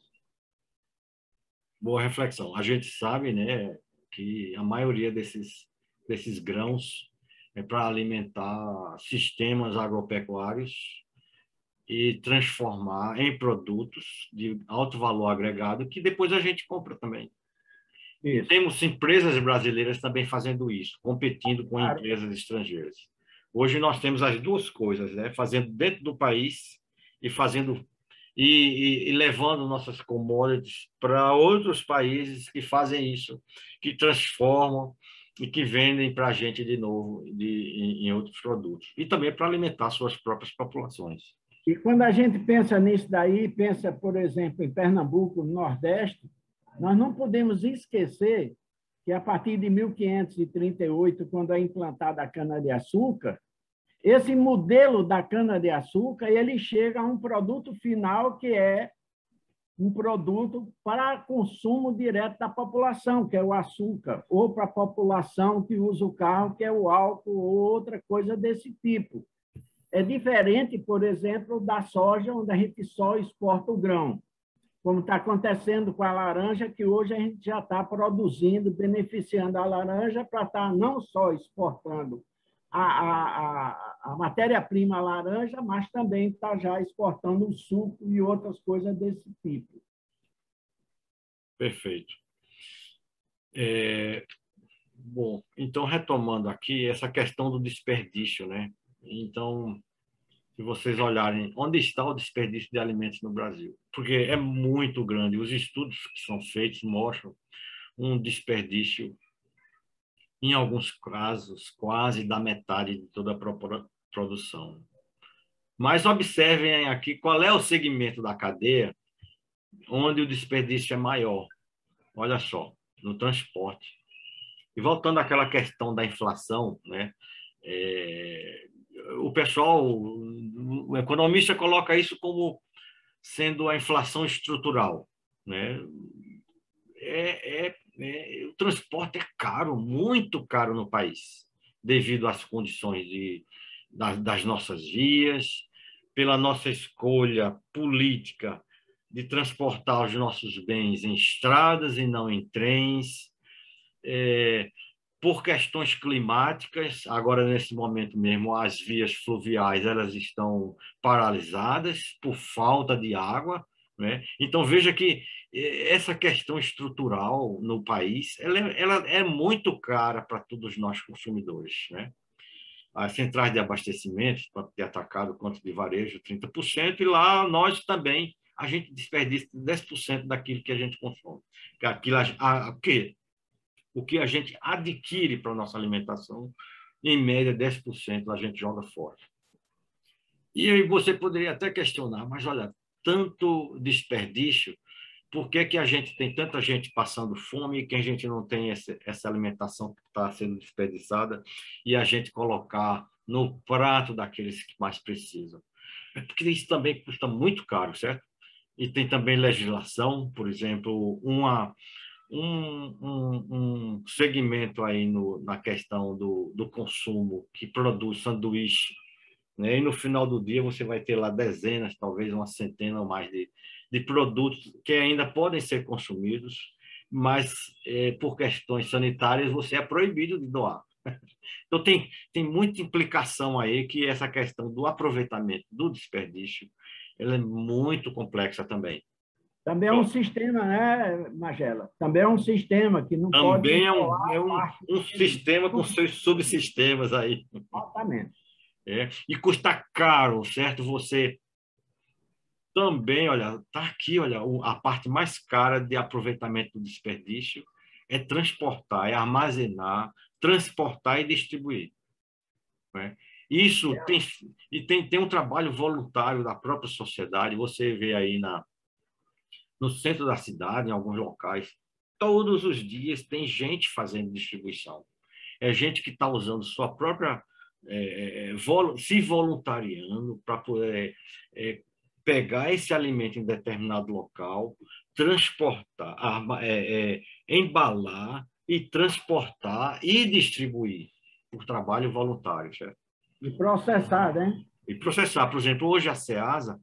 S2: Boa reflexão. A gente sabe, né, que a maioria desses grãos é para alimentar sistemas agropecuários e transformar em produtos de alto valor agregado que depois a gente compra também. E temos empresas brasileiras também fazendo isso, competindo com empresas estrangeiras. Hoje nós temos as duas coisas, né? Fazendo dentro do país e fazendo e levando nossas commodities para outros países que fazem isso, que transformam e que vendem para a gente de novo em outros produtos. E também para alimentar suas próprias populações.
S3: E quando a gente pensa nisso daí, pensa, por exemplo, em Pernambuco, no Nordeste, nós não podemos esquecer que, a partir de 1538, quando é implantada a cana-de-açúcar, esse modelo da cana-de-açúcar ele chega a um produto final que é um produto para consumo direto da população, que é o açúcar, ou para a população que usa o carro, que é o álcool, ou outra coisa desse tipo. É diferente, por exemplo, da soja, onde a gente só exporta o grão, como está acontecendo com a laranja, que hoje a gente já está produzindo, beneficiando a laranja para estar não só exportando a matéria-prima laranja, mas também está já exportando o suco e outras coisas desse tipo.
S2: Perfeito. Bom, então, retomando aqui, essa questão do desperdício, né? Então, se vocês olharem onde está o desperdício de alimentos no Brasil, porque é muito grande. Os estudos que são feitos mostram um desperdício, em alguns casos, quase da metade de toda a produção. Mas observem aqui qual é o segmento da cadeia onde o desperdício é maior. Olha só, no transporte. E voltando àquela questão da inflação, né? O pessoal, o economista coloca isso como sendo a inflação estrutural, né? O transporte é caro, muito caro no país, devido às condições das nossas vias, pela nossa escolha política de transportar os nossos bens em estradas e não em trens, por questões climáticas. Agora, nesse momento mesmo, as vias fluviais elas estão paralisadas por falta de água, né? Então, veja que essa questão estrutural no país ela é muito cara para todos nós consumidores, né? As centrais de abastecimento, tanto de atacado quanto de varejo, 30%, e lá nós também, a gente desperdiça 10% daquilo que a gente consome. O que a gente adquire para a nossa alimentação, em média, 10% a gente joga fora. E aí você poderia até questionar, mas olha, tanto desperdício, por que a gente tem tanta gente passando fome e que a gente não tem essa alimentação que está sendo desperdiçada e a gente colocar no prato daqueles que mais precisam? É porque isso também custa muito caro, certo? E tem também legislação, por exemplo, um segmento aí na questão do consumo que produz sanduíche, né? E no final do dia você vai ter lá dezenas, talvez uma centena ou mais de produtos que ainda podem ser consumidos, mas por questões sanitárias você é proibido de doar. Então tem muita implicação aí que essa questão do aproveitamento, do desperdício, ela é muito complexa também.
S3: Também é um sistema, né, Magela? Também é um sistema que não pode
S2: Também
S3: isolar
S2: um sistema com seus subsistemas aí.
S3: Exatamente.
S2: E custa caro, certo? Você também, olha, está aqui, olha, a parte mais cara de aproveitamento do desperdício é transportar, é armazenar, transportar e distribuir, né? Isso tem um trabalho voluntário da própria sociedade. Você vê aí no centro da cidade, em alguns locais, todos os dias tem gente fazendo distribuição. É gente que está usando sua própria, se voluntariando para poder pegar esse alimento em determinado local, transportar, embalar e transportar e distribuir por trabalho voluntário, certo?
S3: E processar, né?
S2: E processar. Por exemplo, hoje a SEASA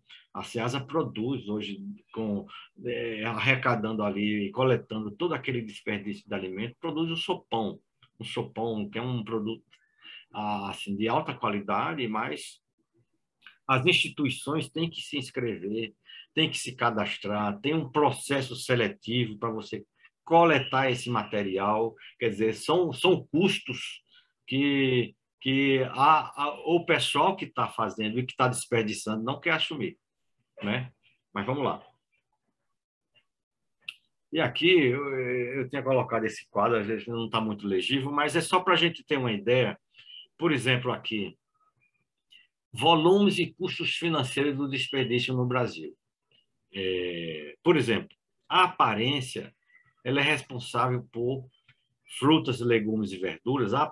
S2: produz, hoje, arrecadando ali e coletando todo aquele desperdício de alimento, produz um sopão que é um produto assim, de alta qualidade, mas as instituições têm que se inscrever, têm que se cadastrar, tem um processo seletivo para você coletar esse material. Quer dizer, são custos que o pessoal que está fazendo e que está desperdiçando não quer assumir, né? Mas vamos lá. E aqui eu tinha colocado esse quadro, às vezes não está muito legível, mas é só para a gente ter uma ideia. Por exemplo, aqui, volumes e custos financeiros do desperdício no Brasil. Por exemplo, a aparência ela é responsável por frutas, legumes e verduras. A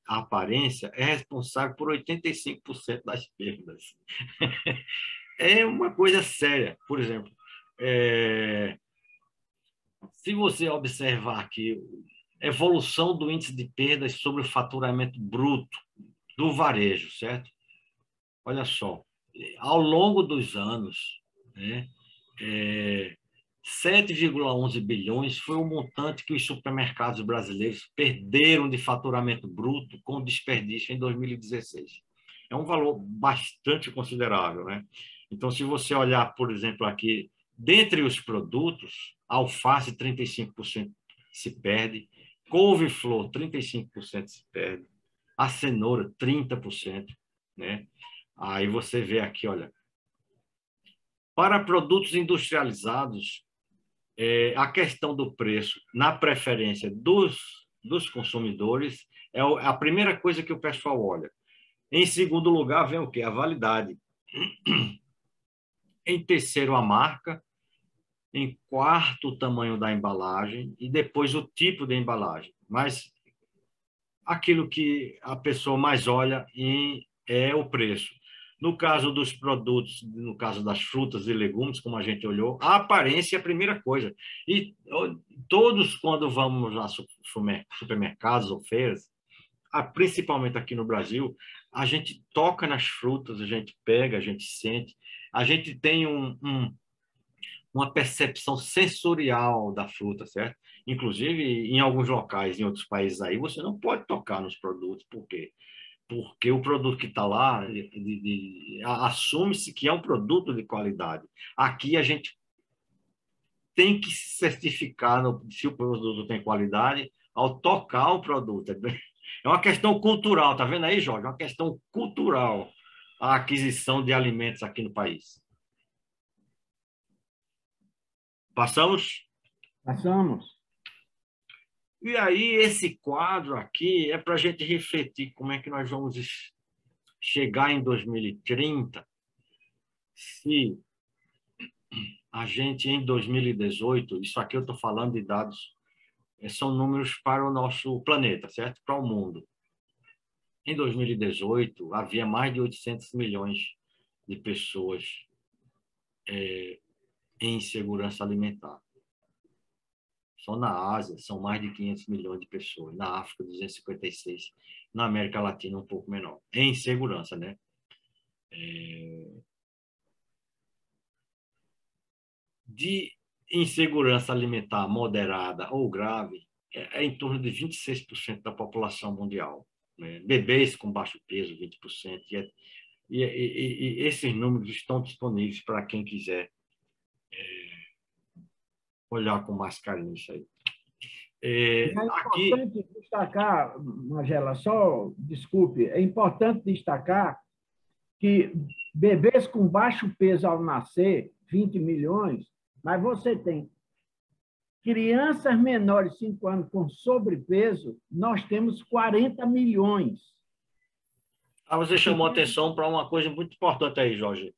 S2: aparência é responsável por 85% das perdas. É uma coisa séria. Por exemplo, se você observar aqui a evolução do índice de perdas sobre o faturamento bruto do varejo, certo? Olha só, ao longo dos anos, né, 7,11 bilhões foi o montante que os supermercados brasileiros perderam de faturamento bruto com desperdício em 2016. É um valor bastante considerável, né? Então, se você olhar, por exemplo, aqui, dentre os produtos, alface 35% se perde, couve-flor 35% se perde, a cenoura 30%, né? Aí você vê aqui, olha, para produtos industrializados, a questão do preço na preferência dos consumidores é a primeira coisa que o pessoal olha. Em segundo lugar, vem o quê? A validade. Em terceiro, a marca. Em quarto, o tamanho da embalagem. E depois, o tipo de embalagem. Mas aquilo que a pessoa mais olha é o preço. No caso dos produtos, no caso das frutas e legumes, como a gente olhou, a aparência é a primeira coisa. E todos, quando vamos a supermercados ou feiras, principalmente aqui no Brasil, a gente toca nas frutas, a gente pega, a gente sente, a gente tem uma percepção sensorial da fruta, certo? Inclusive, em alguns locais, em outros países aí, você não pode tocar nos produtos. Por quê? Porque o produto que está lá, assume-se que é um produto de qualidade. Aqui a gente tem que certificar se o produto tem qualidade ao tocar o produto. É uma questão cultural, tá vendo aí, Jorge? É uma questão cultural a aquisição de alimentos aqui no país. Passamos?
S3: Passamos.
S2: E aí, esse quadro aqui é para a gente refletir como é que nós vamos chegar em 2030 se a gente, em 2018, isso aqui eu estou falando de dados, são números para o nosso planeta, certo? Para o mundo. Em 2018, havia mais de 800 milhões de pessoas em insegurança alimentar. Só na Ásia, são mais de 500 milhões de pessoas. Na África, 256. Na América Latina, um pouco menor. Em insegurança, né? De insegurança alimentar moderada ou grave, é em torno de 26% da população mundial. Né? Bebês com baixo peso, 20%. E esses números estão disponíveis para quem quiser olhar com mais carinho isso aí.
S3: É importante destacar, Magela, só desculpe, é importante destacar que bebês com baixo peso ao nascer, 20 milhões, mas você tem crianças menores de 5 anos com sobrepeso, nós temos 40 milhões.
S2: Você chamou atenção para uma coisa muito importante aí, Jorge,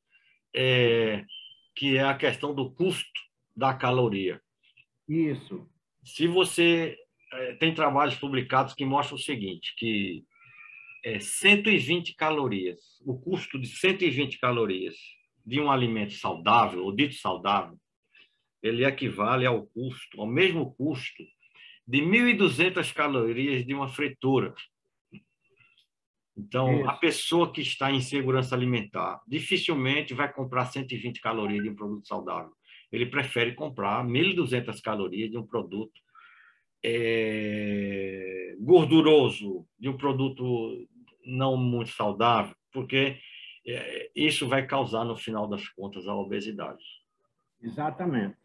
S2: que é a questão do custo da caloria.
S3: Isso.
S2: Se você tem trabalhos publicados que mostram o seguinte, que 120 calorias, o custo de 120 calorias de um alimento saudável, ou dito saudável, ele equivale ao mesmo custo de 1.200 calorias de uma fritura. Então, a pessoa que está em segurança alimentar dificilmente vai comprar 120 calorias de um produto saudável. Ele prefere comprar 1.200 calorias de um produto gorduroso, de um produto não muito saudável, porque isso vai causar, no final das contas, a obesidade.
S3: Exatamente.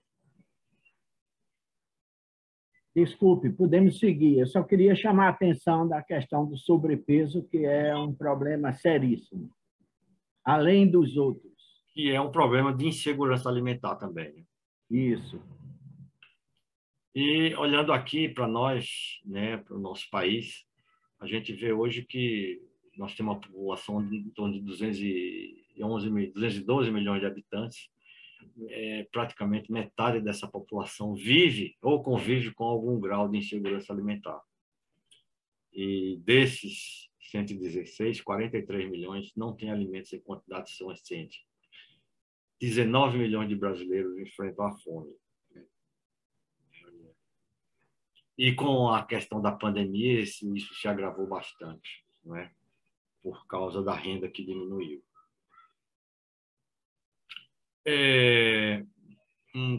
S3: Desculpe, podemos seguir. Eu só queria chamar a atenção da questão do sobrepeso, que é um problema seríssimo, além dos outros.
S2: E é um problema de insegurança alimentar também.
S3: Isso.
S2: E olhando aqui para nós, né, para o nosso país, a gente vê hoje que nós temos uma população de em torno de 212 milhões de habitantes. Praticamente metade dessa população vive ou convive com algum grau de insegurança alimentar. E desses 116, 43 milhões não têm alimentos em quantidade suficiente. 19 milhões de brasileiros enfrentam a fome. E com a questão da pandemia, isso se agravou bastante, não é? Por causa da renda que diminuiu.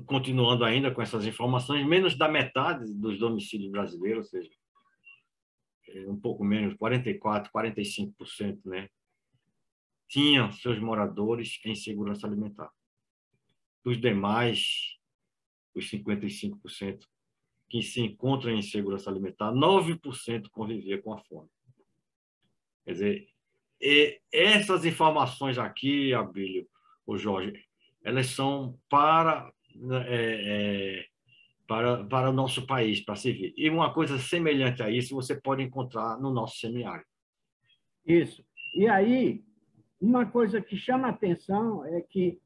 S2: Continuando ainda com essas informações, menos da metade dos domicílios brasileiros, ou seja, um pouco menos, 44%, 45%, né, tinham seus moradores em segurança alimentar. Dos demais, os 55% que se encontram em segurança alimentar, 9% convivia com a fome. Quer dizer, essas informações aqui, Abílio, o Jorge, elas são para o nosso país, para se ver. E uma coisa semelhante a isso você pode encontrar no nosso semiárido.
S3: Isso. E aí, uma coisa que chama a atenção é que,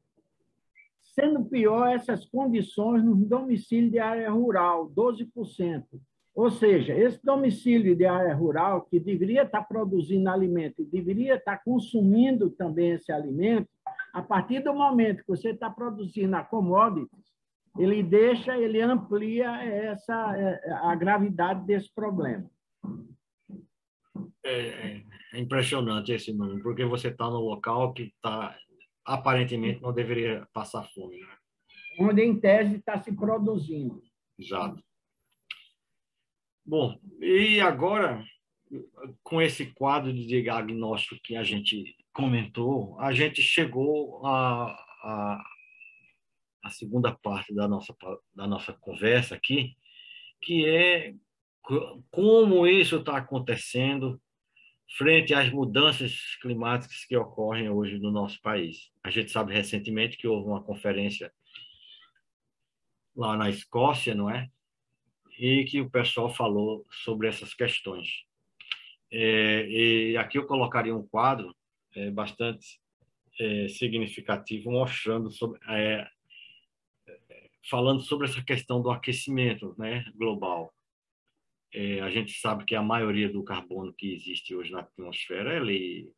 S3: sendo pior essas condições no domicílio de área rural, 12%. Ou seja, esse domicílio de área rural, que deveria estar produzindo alimento e deveria estar consumindo também esse alimento, a partir do momento que você está produzindo a commodities, ele amplia a gravidade desse problema.
S2: É impressionante esse número, porque você está no local que aparentemente não deveria passar fome, né?
S3: Onde, em tese, está se produzindo.
S2: Exato. Bom, e agora, com esse quadro de diagnóstico que a gente comentou, a gente chegou à segunda parte da nossa conversa aqui, que é como isso está acontecendo frente às mudanças climáticas que ocorrem hoje no nosso país. A gente sabe recentemente que houve uma conferência lá na Escócia, não é? E que o pessoal falou sobre essas questões. E aqui eu colocaria um quadro bastante significativo, mostrando falando sobre essa questão do aquecimento, né, global. A gente sabe que a maioria do carbono que existe hoje na atmosfera, ele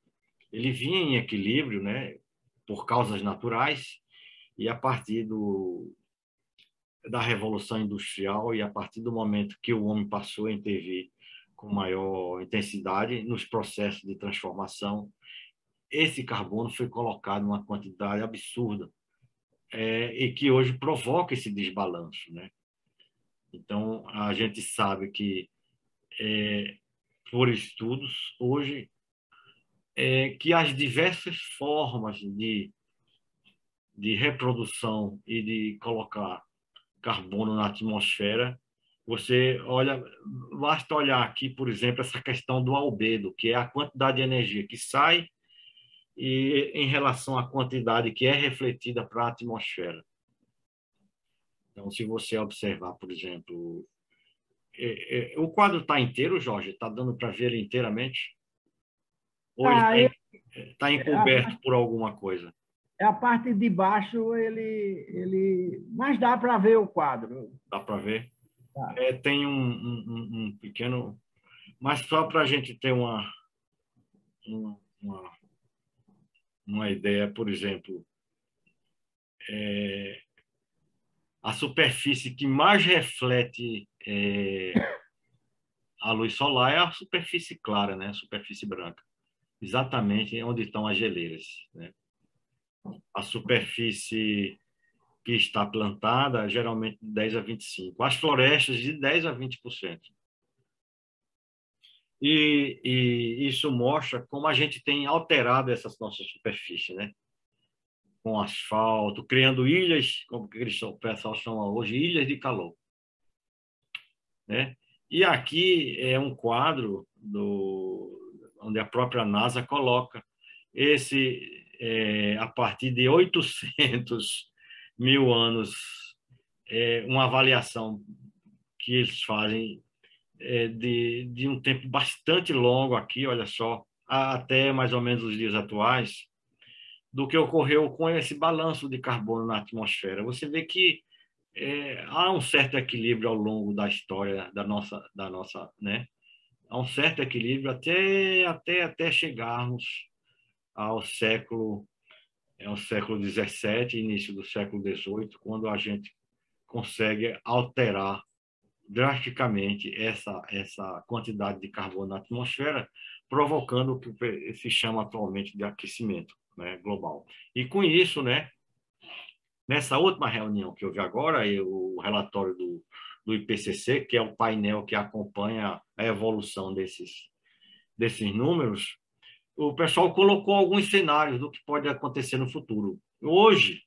S2: vinha em equilíbrio, né, por causas naturais, e a partir da Revolução Industrial e a partir do momento que o homem passou a intervir com maior intensidade nos processos de transformação, esse carbono foi colocado numa quantidade absurda, e que hoje provoca esse desbalanço, né? Então, a gente sabe que, por estudos, hoje, que as diversas formas de reprodução e de colocar carbono na atmosfera, você olha, basta olhar aqui, por exemplo, essa questão do albedo, que é a quantidade de energia que sai e em relação à quantidade que é refletida para a atmosfera. Então, se você observar, por exemplo, o quadro está inteiro, Jorge? Está dando para ver ele inteiramente? Ou ele está encoberto por alguma coisa?
S3: A parte de baixo, mas dá para ver o quadro.
S2: Dá para ver?
S3: Tá.
S2: Tem um pequeno... Mas só para a gente ter uma ideia, por exemplo, a superfície que mais reflete a luz solar é a superfície clara, né? A superfície branca. Exatamente onde estão as geleiras, né? A superfície que está plantada, geralmente de 10 a 25%. As florestas, de 10 a 20%. E isso mostra como a gente tem alterado essas nossas superfícies, né? Com asfalto, criando ilhas, como o pessoal chama hoje, ilhas de calor, né? E aqui é um quadro onde a própria NASA coloca a partir de 800 mil anos, uma avaliação que eles fazem de um tempo bastante longo aqui, olha só, até mais ou menos os dias atuais, do que ocorreu com esse balanço de carbono na atmosfera. Você vê que há um certo equilíbrio ao longo da história da nossa, né? Há um certo equilíbrio até chegarmos ao século XVII, início do século XVIII, quando a gente consegue alterar drasticamente essa quantidade de carbono na atmosfera, provocando o que se chama atualmente de aquecimento, né, global. E com isso, né, nessa última reunião que houve agora, o relatório do IPCC, que é o painel que acompanha a evolução desses números, o pessoal colocou alguns cenários do que pode acontecer no futuro. Hoje,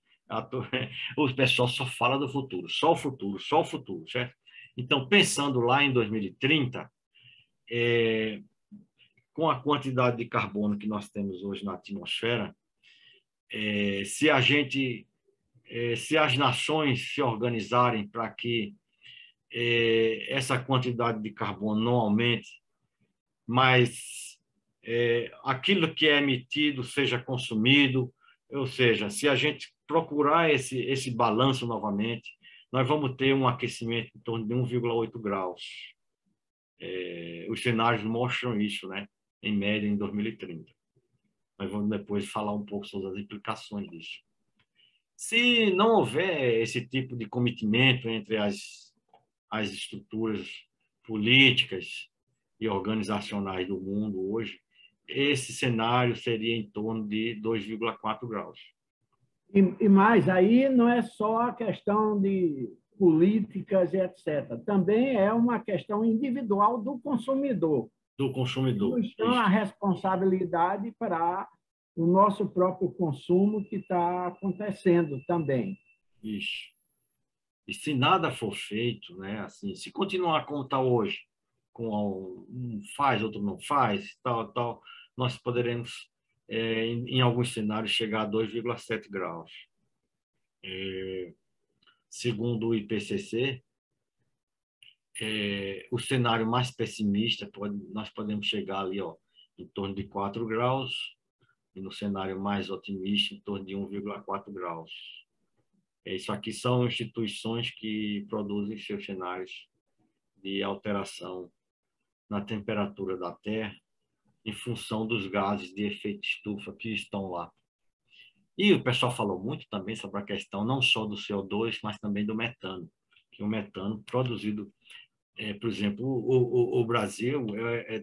S2: o pessoal só fala do futuro, só o futuro, certo? Então, pensando lá em 2030, com a quantidade de carbono que nós temos hoje na atmosfera, se as nações se organizarem para que essa quantidade de carbono não aumente, mas aquilo que é emitido seja consumido, ou seja, se a gente procurar esse balanço novamente, nós vamos ter um aquecimento em torno de 1,8 graus. Os cenários mostram isso, né? Em média, em 2030. Nós vamos depois falar um pouco sobre as implicações disso. Se não houver esse tipo de cometimento entre as estruturas políticas e organizacionais do mundo hoje, esse cenário seria em torno de 2,4 graus.
S3: E mais, aí não é só a questão de políticas e etc. Também é uma questão individual do consumidor.
S2: Do consumidor.
S3: Temos então a responsabilidade para o nosso próprio consumo que está acontecendo também.
S2: Isso. E se nada for feito, né, assim, se continuar como está hoje, com um faz, outro não faz, tal, nós poderemos, em alguns cenários, chegar a 2,7 graus. Segundo o IPCC, o cenário mais pessimista, nós podemos chegar ali, ó, em torno de 4 graus, e no cenário mais otimista, em torno de 1,4 graus. Isso aqui são instituições que produzem seus cenários de alteração na temperatura da Terra em função dos gases de efeito estufa que estão lá. E o pessoal falou muito também sobre a questão não só do CO2, mas também do metano, que o metano produzido, por exemplo, o Brasil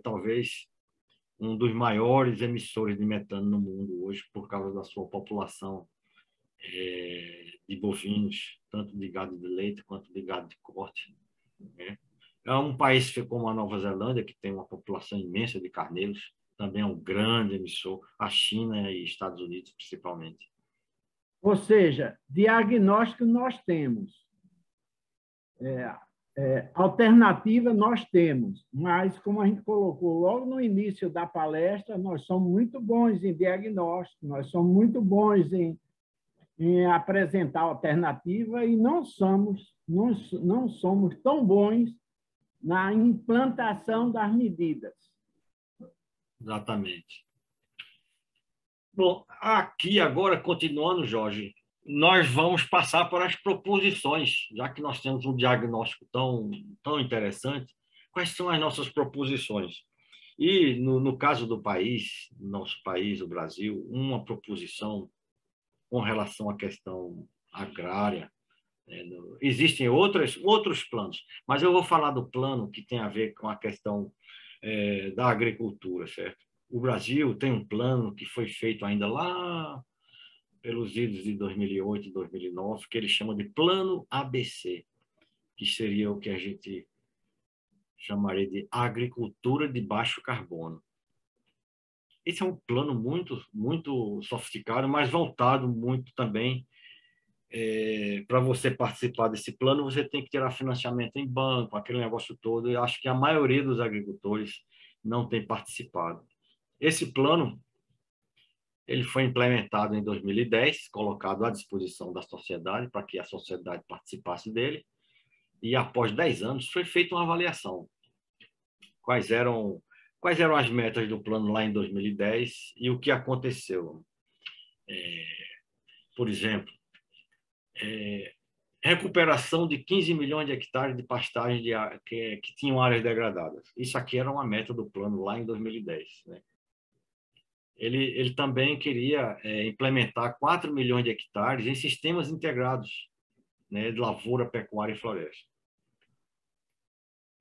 S2: talvez um dos maiores emissores de metano no mundo hoje, por causa da sua população de bovinos, tanto de gado de leite quanto de gado de corte. Né? É um país como a Nova Zelândia, que tem uma população imensa de carneiros, também é um grande emissor, a China e Estados Unidos principalmente.
S3: Ou seja, diagnóstico nós temos, alternativa nós temos, mas, como a gente colocou logo no início da palestra, nós somos muito bons em diagnóstico, nós somos muito bons em apresentar alternativa e não somos tão bons na implantação das medidas.
S2: Exatamente. Bom, aqui agora, continuando, Jorge, nós vamos passar para as proposições, já que nós temos um diagnóstico tão interessante, quais são as nossas proposições? E, no caso do país, nosso país, o Brasil, uma proposição com relação à questão agrária, existem outros planos, mas eu vou falar do plano que tem a ver com a questão da agricultura, certo? O Brasil tem um plano que foi feito ainda lá pelos idos de 2008 e 2009, que ele chama de Plano ABC, que seria o que a gente chamaria de agricultura de baixo carbono. Esse é um plano muito sofisticado, mas voltado muito também para você participar desse plano, você tem que tirar financiamento em banco, aquele negócio todo, e acho que a maioria dos agricultores não tem participado. Esse plano ele foi implementado em 2010, colocado à disposição da sociedade, para que a sociedade participasse dele, e após 10 anos foi feita uma avaliação. Quais eram as metas do plano lá em 2010 e o que aconteceu? Por exemplo, recuperação de 15 milhões de hectares de pastagem que tinham áreas degradadas. Isso aqui era uma meta do plano lá em 2010, né? Ele também queria implementar 4 milhões de hectares em sistemas integrados, né, de lavoura, pecuária e floresta.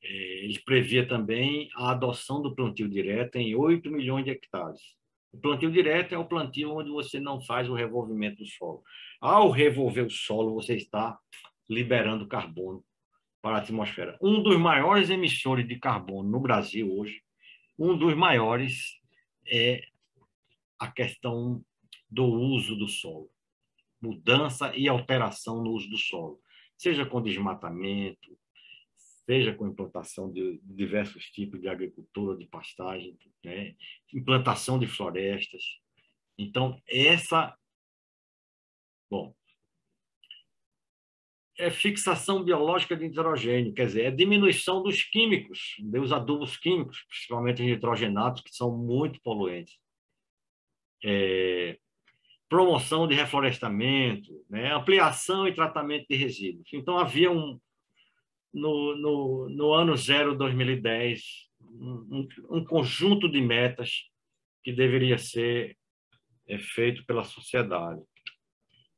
S2: Ele previa também a adoção do plantio direto em 8 milhões de hectares. O plantio direto é o plantio onde você não faz o revolvimento do solo. Ao revolver o solo, você está liberando carbono para a atmosfera. Um dos maiores emissores de carbono no Brasil hoje, um dos maiores é a questão do uso do solo, mudança e alteração no uso do solo, seja com desmatamento, seja com implantação de diversos tipos de agricultura, de pastagem, né? Implantação de florestas. Então, bom, é fixação biológica de nitrogênio, quer dizer, é diminuição dos químicos, dos adubos químicos, principalmente nitrogenados, que são muito poluentes. Promoção de reflorestamento, né? Ampliação e tratamento de resíduos. Então, havia no ano 0, 2010, um conjunto de metas que deveria ser feito pela sociedade.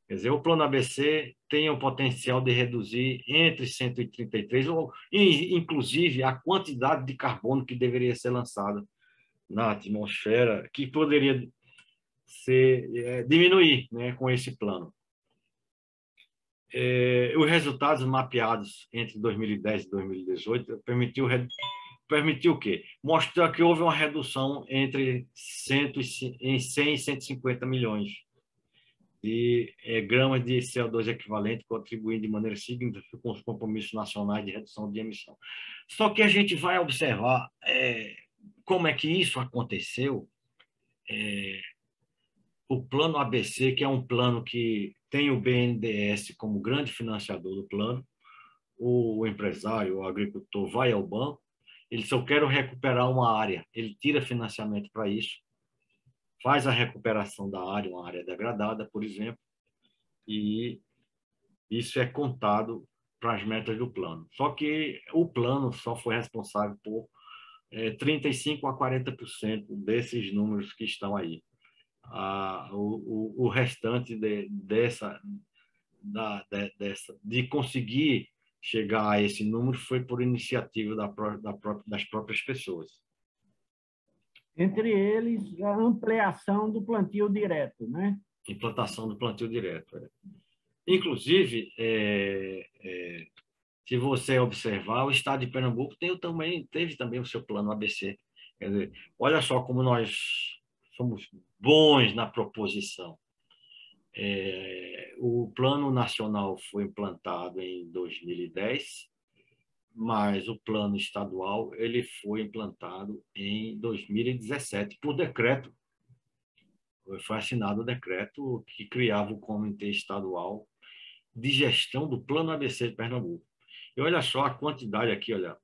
S2: Quer dizer, o plano ABC tem o potencial de reduzir entre 133, ou inclusive a quantidade de carbono que deveria ser lançada na atmosfera, que poderia diminuir, né, com esse plano. Os resultados mapeados entre 2010 e 2018 permitiu o quê? Mostrar que houve uma redução entre 100 e 150 milhões de gramas de CO2 equivalente, contribuindo de maneira significativa com os compromissos nacionais de redução de emissão. Só que a gente vai observar como é que isso aconteceu. O plano ABC, que é um plano que tem o BNDES como grande financiador do plano, o empresário, o agricultor vai ao banco, ele só quer recuperar uma área, ele tira financiamento para isso, faz a recuperação da área, uma área degradada, por exemplo, e isso é contado para as metas do plano. Só que o plano só foi responsável por 35% a 40% desses números que estão aí. O restante de conseguir chegar a esse número foi por iniciativa das próprias pessoas.
S3: Entre eles, a ampliação do plantio direto, né?
S2: Implantação do plantio direto. Inclusive, se você observar, o estado de Pernambuco teve também o seu plano ABC. Quer dizer, olha só como nós somos bons na proposição. O Plano Nacional foi implantado em 2010, mas o Plano Estadual ele foi implantado em 2017 por decreto. Foi assinado o decreto que criava o Comitê Estadual de Gestão do Plano ABC de Pernambuco. E olha só a quantidade aqui, olha,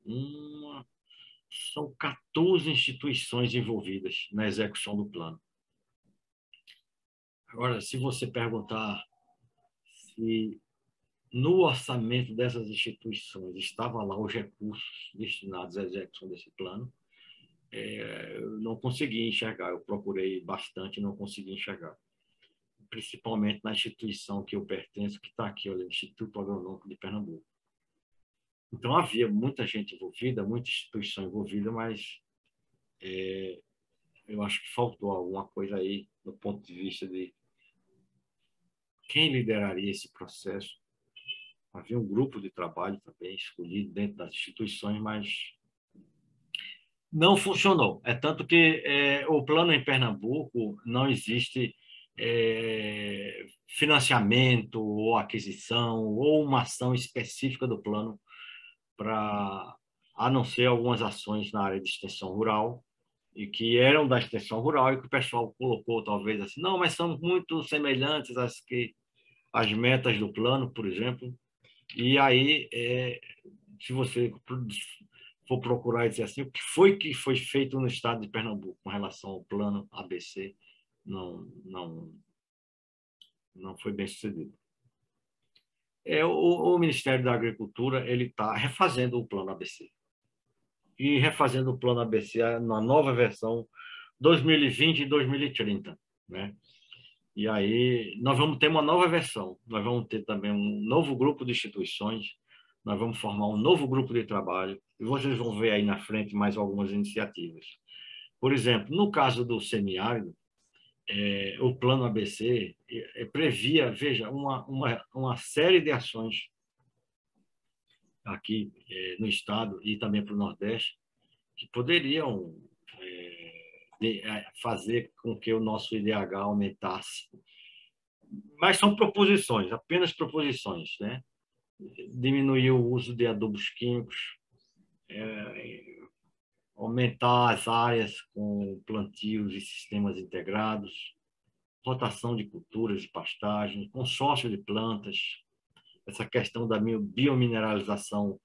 S2: são 14 instituições envolvidas na execução do plano. Agora, se você perguntar se no orçamento dessas instituições estava lá os recursos destinados à execução desse plano, eu não consegui enxergar. Eu procurei bastante e não consegui enxergar. Principalmente na instituição que eu pertenço, que está aqui, olha, o Instituto Agronômico de Pernambuco. Então, havia muita gente envolvida, muita instituição envolvida, mas eu acho que faltou alguma coisa aí do ponto de vista de quem lideraria esse processo. Havia um grupo de trabalho também escolhido dentro das instituições, mas não funcionou. É tanto que o plano em Pernambuco não existe financiamento ou aquisição ou uma ação específica do plano a não ser algumas ações na área de extensão rural e que eram da extensão rural e que o pessoal colocou talvez assim, não, mas são muito semelhantes às metas do plano, por exemplo. E aí, se você for procurar e dizer assim, o que foi feito no estado de Pernambuco com relação ao plano ABC, não foi bem sucedido. O Ministério da Agricultura ele está refazendo o plano ABC. E refazendo o plano ABC na nova versão 2020 e 2030, né? E aí nós vamos ter uma nova versão, nós vamos ter também um novo grupo de instituições, nós vamos formar um novo grupo de trabalho e vocês vão ver aí na frente mais algumas iniciativas. Por exemplo, no caso do semiárido, o plano ABC previa, veja, uma série de ações aqui no estado e também para o Nordeste que poderiam fazer com que o nosso IDH aumentasse. Mas são proposições, apenas proposições, né? Diminuir o uso de adubos químicos, aumentar as áreas com plantios e sistemas integrados, rotação de culturas e pastagens, consórcio de plantas, essa questão da biomineralização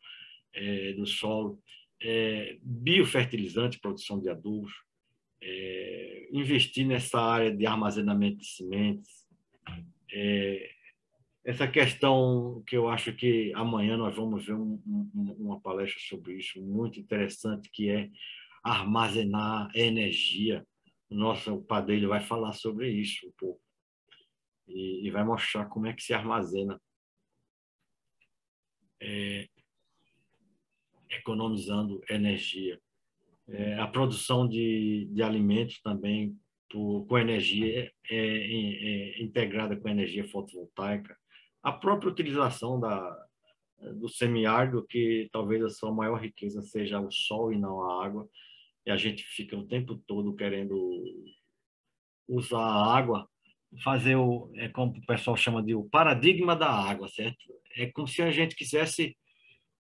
S2: do solo, biofertilizante, produção de adubos, investir nessa área de armazenamento de sementes, essa questão que eu acho que amanhã nós vamos ver uma palestra sobre isso, muito interessante, que é armazenar energia. O nosso Padelho vai falar sobre isso um pouco e vai mostrar como é que se armazena, economizando energia. A produção de alimentos também com energia integrada com energia fotovoltaica, a própria utilização do semiárido, que talvez a sua maior riqueza seja o sol e não a água, e a gente fica o tempo todo querendo usar a água, fazer como o pessoal chama de o paradigma da água, certo? É como se a gente quisesse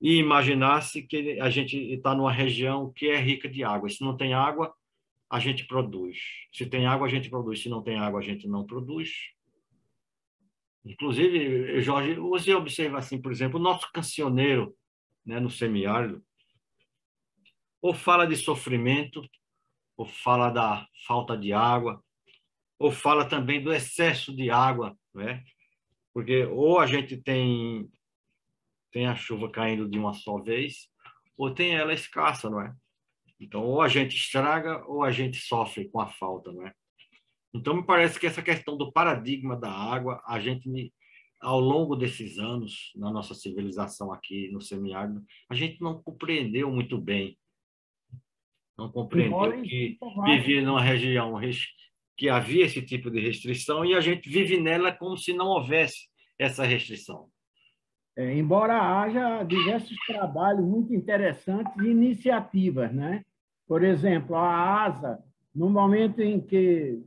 S2: e imaginasse que a gente está numa região que é rica de água. E se não tem água, a gente produz. Se tem água, a gente produz. Se não tem água, a gente não produz. Inclusive, Jorge, você observa assim, por exemplo, o nosso cancioneiro, né, no semiárido, ou fala de sofrimento, ou fala da falta de água, ou fala também do excesso de água, né? Porque ou a gente tem a chuva caindo de uma só vez, ou tem ela escassa, não é? Então, ou a gente estraga, ou a gente sofre com a falta, não é? Então, me parece que essa questão do paradigma da água, a gente, ao longo desses anos, na nossa civilização aqui no semiárido, a gente não compreendeu muito bem. Não compreendeu que vivia numa região que havia esse tipo de restrição e a gente vive nela como se não houvesse essa restrição.
S3: Embora haja diversos trabalhos muito interessantes e iniciativas, né? Por exemplo, a ASA, no momento em que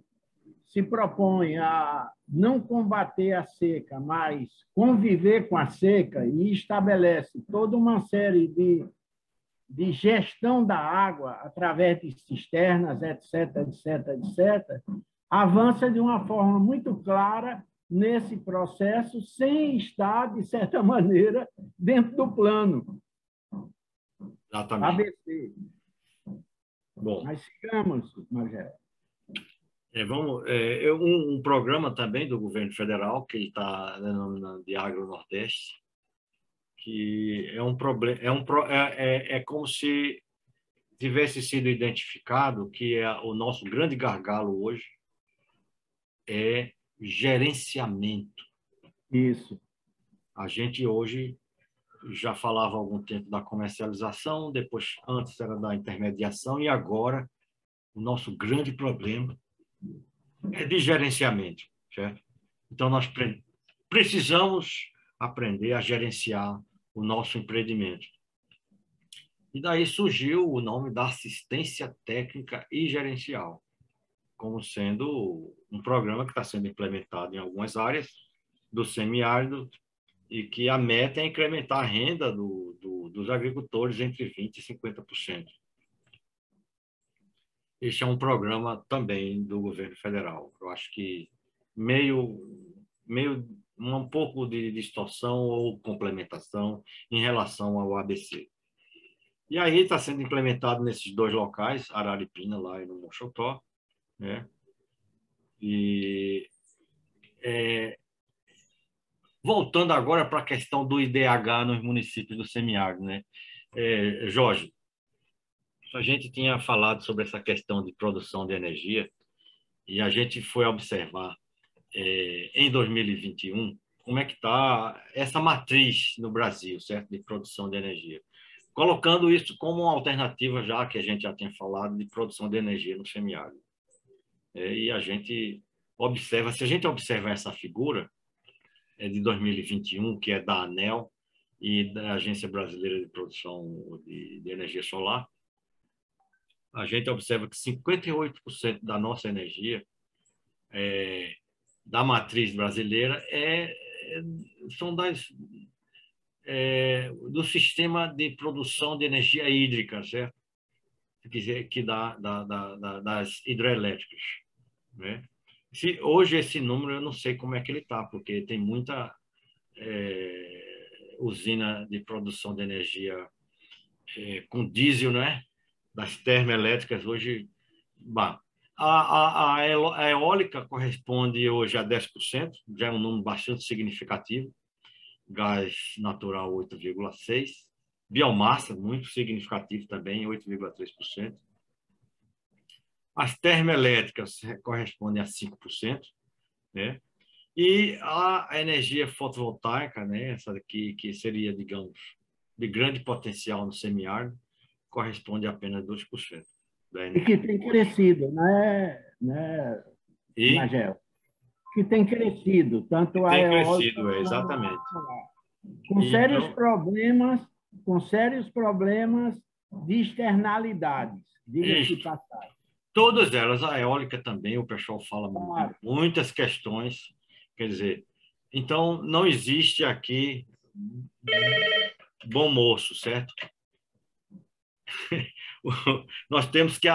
S3: se propõe a não combater a seca, mas conviver com a seca e estabelece toda uma série de gestão da água através de cisternas, etc., etc., etc., avança de uma forma muito clara nesse processo, sem estar, de certa maneira, dentro do plano.
S2: Exatamente.
S3: ABC.
S2: Bom,
S3: mas sigamos, Magé.
S2: Um programa também do governo federal, que está denominando de Agro Nordeste, que é um problema, é como se tivesse sido identificado que o nosso grande gargalo hoje é gerenciamento.
S3: Isso.
S2: A gente hoje já falava há algum tempo da comercialização, depois antes era da intermediação e agora o nosso grande problema é de gerenciamento, certo? Então nós precisamos aprender a gerenciar o nosso empreendimento. E daí surgiu o nome da assistência técnica e gerencial, como sendo um programa que está sendo implementado em algumas áreas do semiárido e que a meta é incrementar a renda dos agricultores entre 20% e 50%. Este é um programa também do governo federal. Eu acho que um pouco de distorção ou complementação em relação ao ABC. E aí está sendo implementado nesses dois locais, Araripina, lá e no Mochotó, né? E voltando agora para a questão do IDH nos municípios do semiárido, né? Jorge, a gente tinha falado sobre essa questão de produção de energia e a gente foi observar em 2021 como é que está essa matriz no Brasil, certo? De produção de energia. Colocando isso como uma alternativa, já que a gente já tinha falado, de produção de energia no semiárido. E a gente observa, se a gente observa essa figura de 2021, que é da ANEEL e da Agência Brasileira de Produção de Energia Solar, a gente observa que 58% da nossa energia da matriz brasileira são do sistema de produção de energia hídrica, certo? Que das hidrelétricas, né? Hoje esse número eu não sei como é que ele está, porque tem muita usina de produção de energia com diesel, né? Das termoelétricas hoje. Bah, a eólica corresponde hoje a 10%, já é um número bastante significativo. Gás natural 8,6%, biomassa muito significativo também, 8,3%. As termoelétricas correspondem a 5%, né? E a energia fotovoltaica, né, essa daqui que seria, digamos, de grande potencial no semiárido, corresponde a apenas 2% da
S3: E que tem crescido, Magel? Que tem crescido, tanto a
S2: tem
S3: eólica
S2: crescido, exatamente.
S3: Com sérios problemas de externalidades, diga-se de passagem.
S2: Todas elas, a eólica também, o pessoal fala muitas questões, quer dizer, então não existe aqui bom moço, certo? Nós temos que...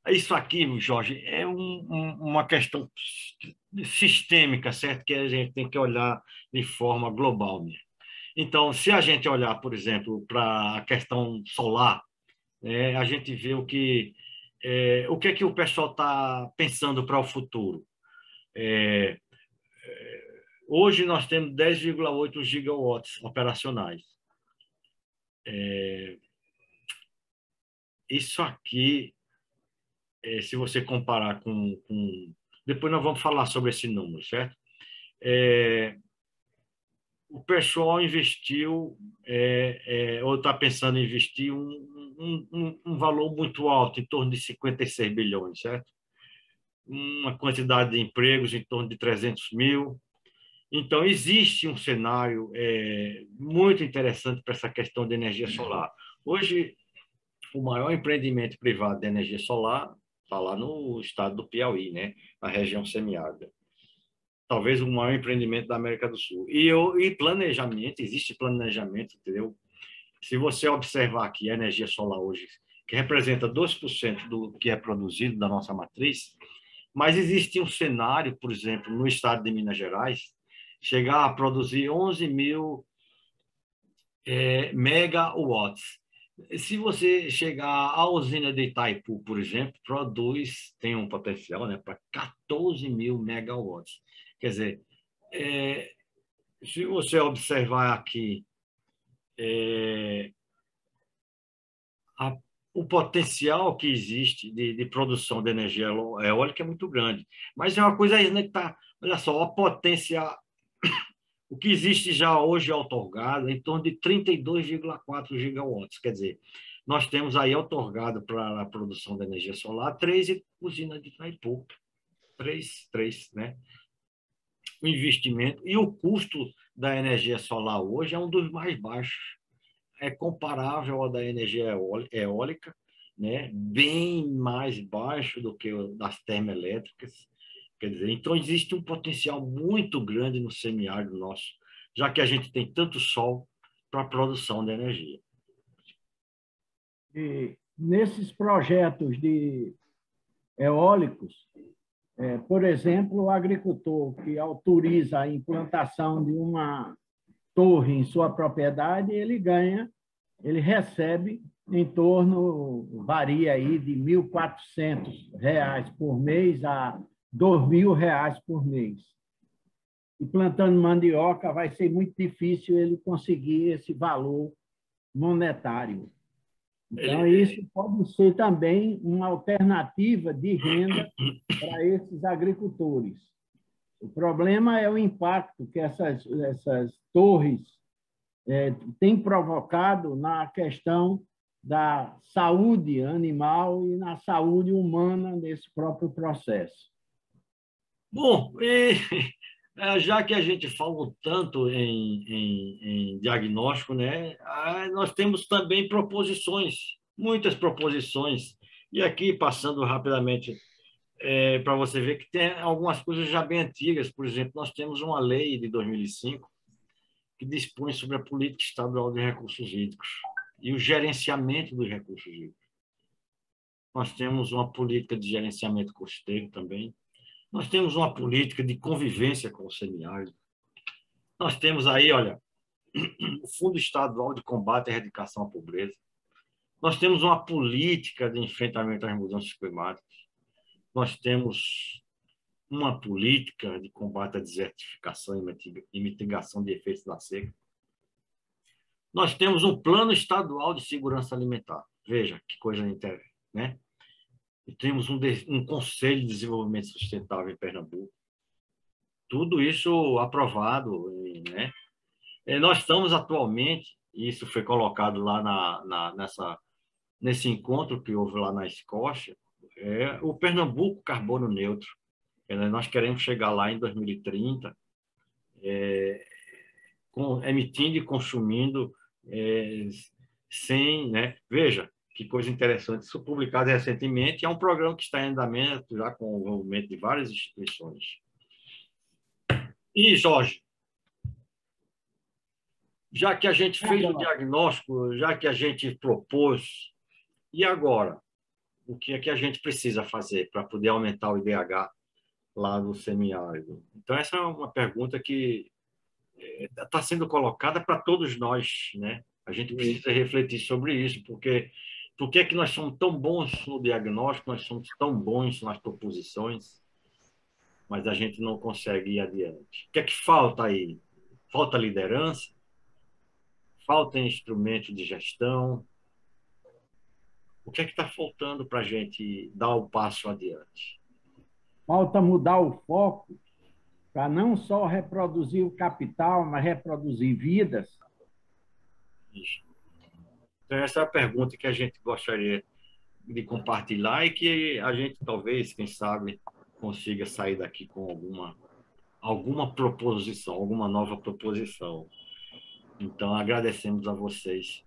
S2: Isso aqui, Jorge, é uma questão sistêmica, certo? Que a gente tem que olhar de forma global mesmo. Então, se a gente olhar, por exemplo, para a questão solar, a gente vê o que é que o pessoal está pensando para o futuro. Hoje nós temos 10,8 gigawatts operacionais. Isso aqui, se você comparar com... Depois nós vamos falar sobre esse número, certo? O pessoal investiu, ou está pensando em investir um valor muito alto, em torno de 56 bilhões, certo? Uma quantidade de empregos em torno de 300 mil. Então, existe um cenário muito interessante para essa questão de energia solar. Hoje, o maior empreendimento privado de energia solar está lá no estado do Piauí, né? Na região semiárida. Talvez o maior empreendimento da América do Sul. E planejamento, existe planejamento, entendeu? Se você observar aqui a energia solar hoje, que representa 2% do que é produzido da nossa matriz, mas existe um cenário, por exemplo, no estado de Minas Gerais, chegar a produzir 11 mil megawatts. Se você chegar à usina de Itaipu, por exemplo, tem um potencial, né, para 14 mil megawatts. Quer dizer, se você observar aqui, o potencial que existe de produção de energia eólica é muito grande. Mas é uma coisa aí, né, que está... Olha só, a potência... O que existe já hoje outorgado é em torno de 32,4 gigawatts. Quer dizer, nós temos aí outorgado para a produção de energia solar 3 usinas de Itaipu. 3, né? O investimento e o custo da energia solar hoje é um dos mais baixos. É comparável ao da energia eólica, né? Bem mais baixo do que o das termoelétricas. Quer dizer, então existe um potencial muito grande no semiárido nosso, já que a gente tem tanto sol para a produção de energia.
S3: E nesses projetos de eólicos, por exemplo, o agricultor que autoriza a implantação de uma torre em sua propriedade, ele recebe em torno, varia aí de R$ 1.400 por mês a R$ 2.000 por mês. E plantando mandioca vai ser muito difícil ele conseguir esse valor monetário. Então, isso pode ser também uma alternativa de renda para esses agricultores. O problema é o impacto que essas torres têm provocado na questão da saúde animal e na saúde humana nesse próprio processo.
S2: Bom, já que a gente falou tanto em diagnóstico, né, nós temos também proposições, muitas proposições. E aqui, passando rapidamente, para você ver que tem algumas coisas já bem antigas. Por exemplo, nós temos uma lei de 2005 que dispõe sobre a política estadual de recursos hídricos e o gerenciamento dos recursos hídricos. Nós temos uma política de gerenciamento costeiro também. Nós temos uma política de convivência com o semiárido. Nós temos aí, olha, o Fundo Estadual de Combate à Erradicação à Pobreza. Nós temos uma política de enfrentamento às mudanças climáticas. Nós temos uma política de combate à desertificação e mitigação de efeitos da seca. Nós temos um plano estadual de segurança alimentar. Veja que coisa interessante, né? E temos um Conselho de Desenvolvimento Sustentável em Pernambuco. Tudo isso aprovado, né? Nós estamos atualmente, e isso foi colocado lá nesse encontro que houve lá na Escócia, o Pernambuco carbono neutro. Nós queremos chegar lá em 2030, emitindo e consumindo sem, né? Veja que coisa interessante, isso foi publicado recentemente, é um programa que está em andamento já com o envolvimento de várias instituições. E, Jorge, já que a gente fez o diagnóstico, já que a gente propôs, e agora? O que é que a gente precisa fazer para poder aumentar o IDH lá no semiárido? Então, essa é uma pergunta que está sendo colocada para todos nós, né? A gente precisa refletir sobre isso, porque por que é que nós somos tão bons no diagnóstico, nós somos tão bons nas proposições, mas a gente não consegue ir adiante? O que é que falta aí? Falta liderança? Falta instrumento de gestão? O que é que está faltando para a gente dar o passo adiante?
S3: Falta mudar o foco para não só reproduzir o capital, mas reproduzir vidas.
S2: Isso. Então, essa é a pergunta que a gente gostaria de compartilhar e que a gente talvez, quem sabe, consiga sair daqui com alguma proposição, alguma nova proposição. Então, agradecemos a vocês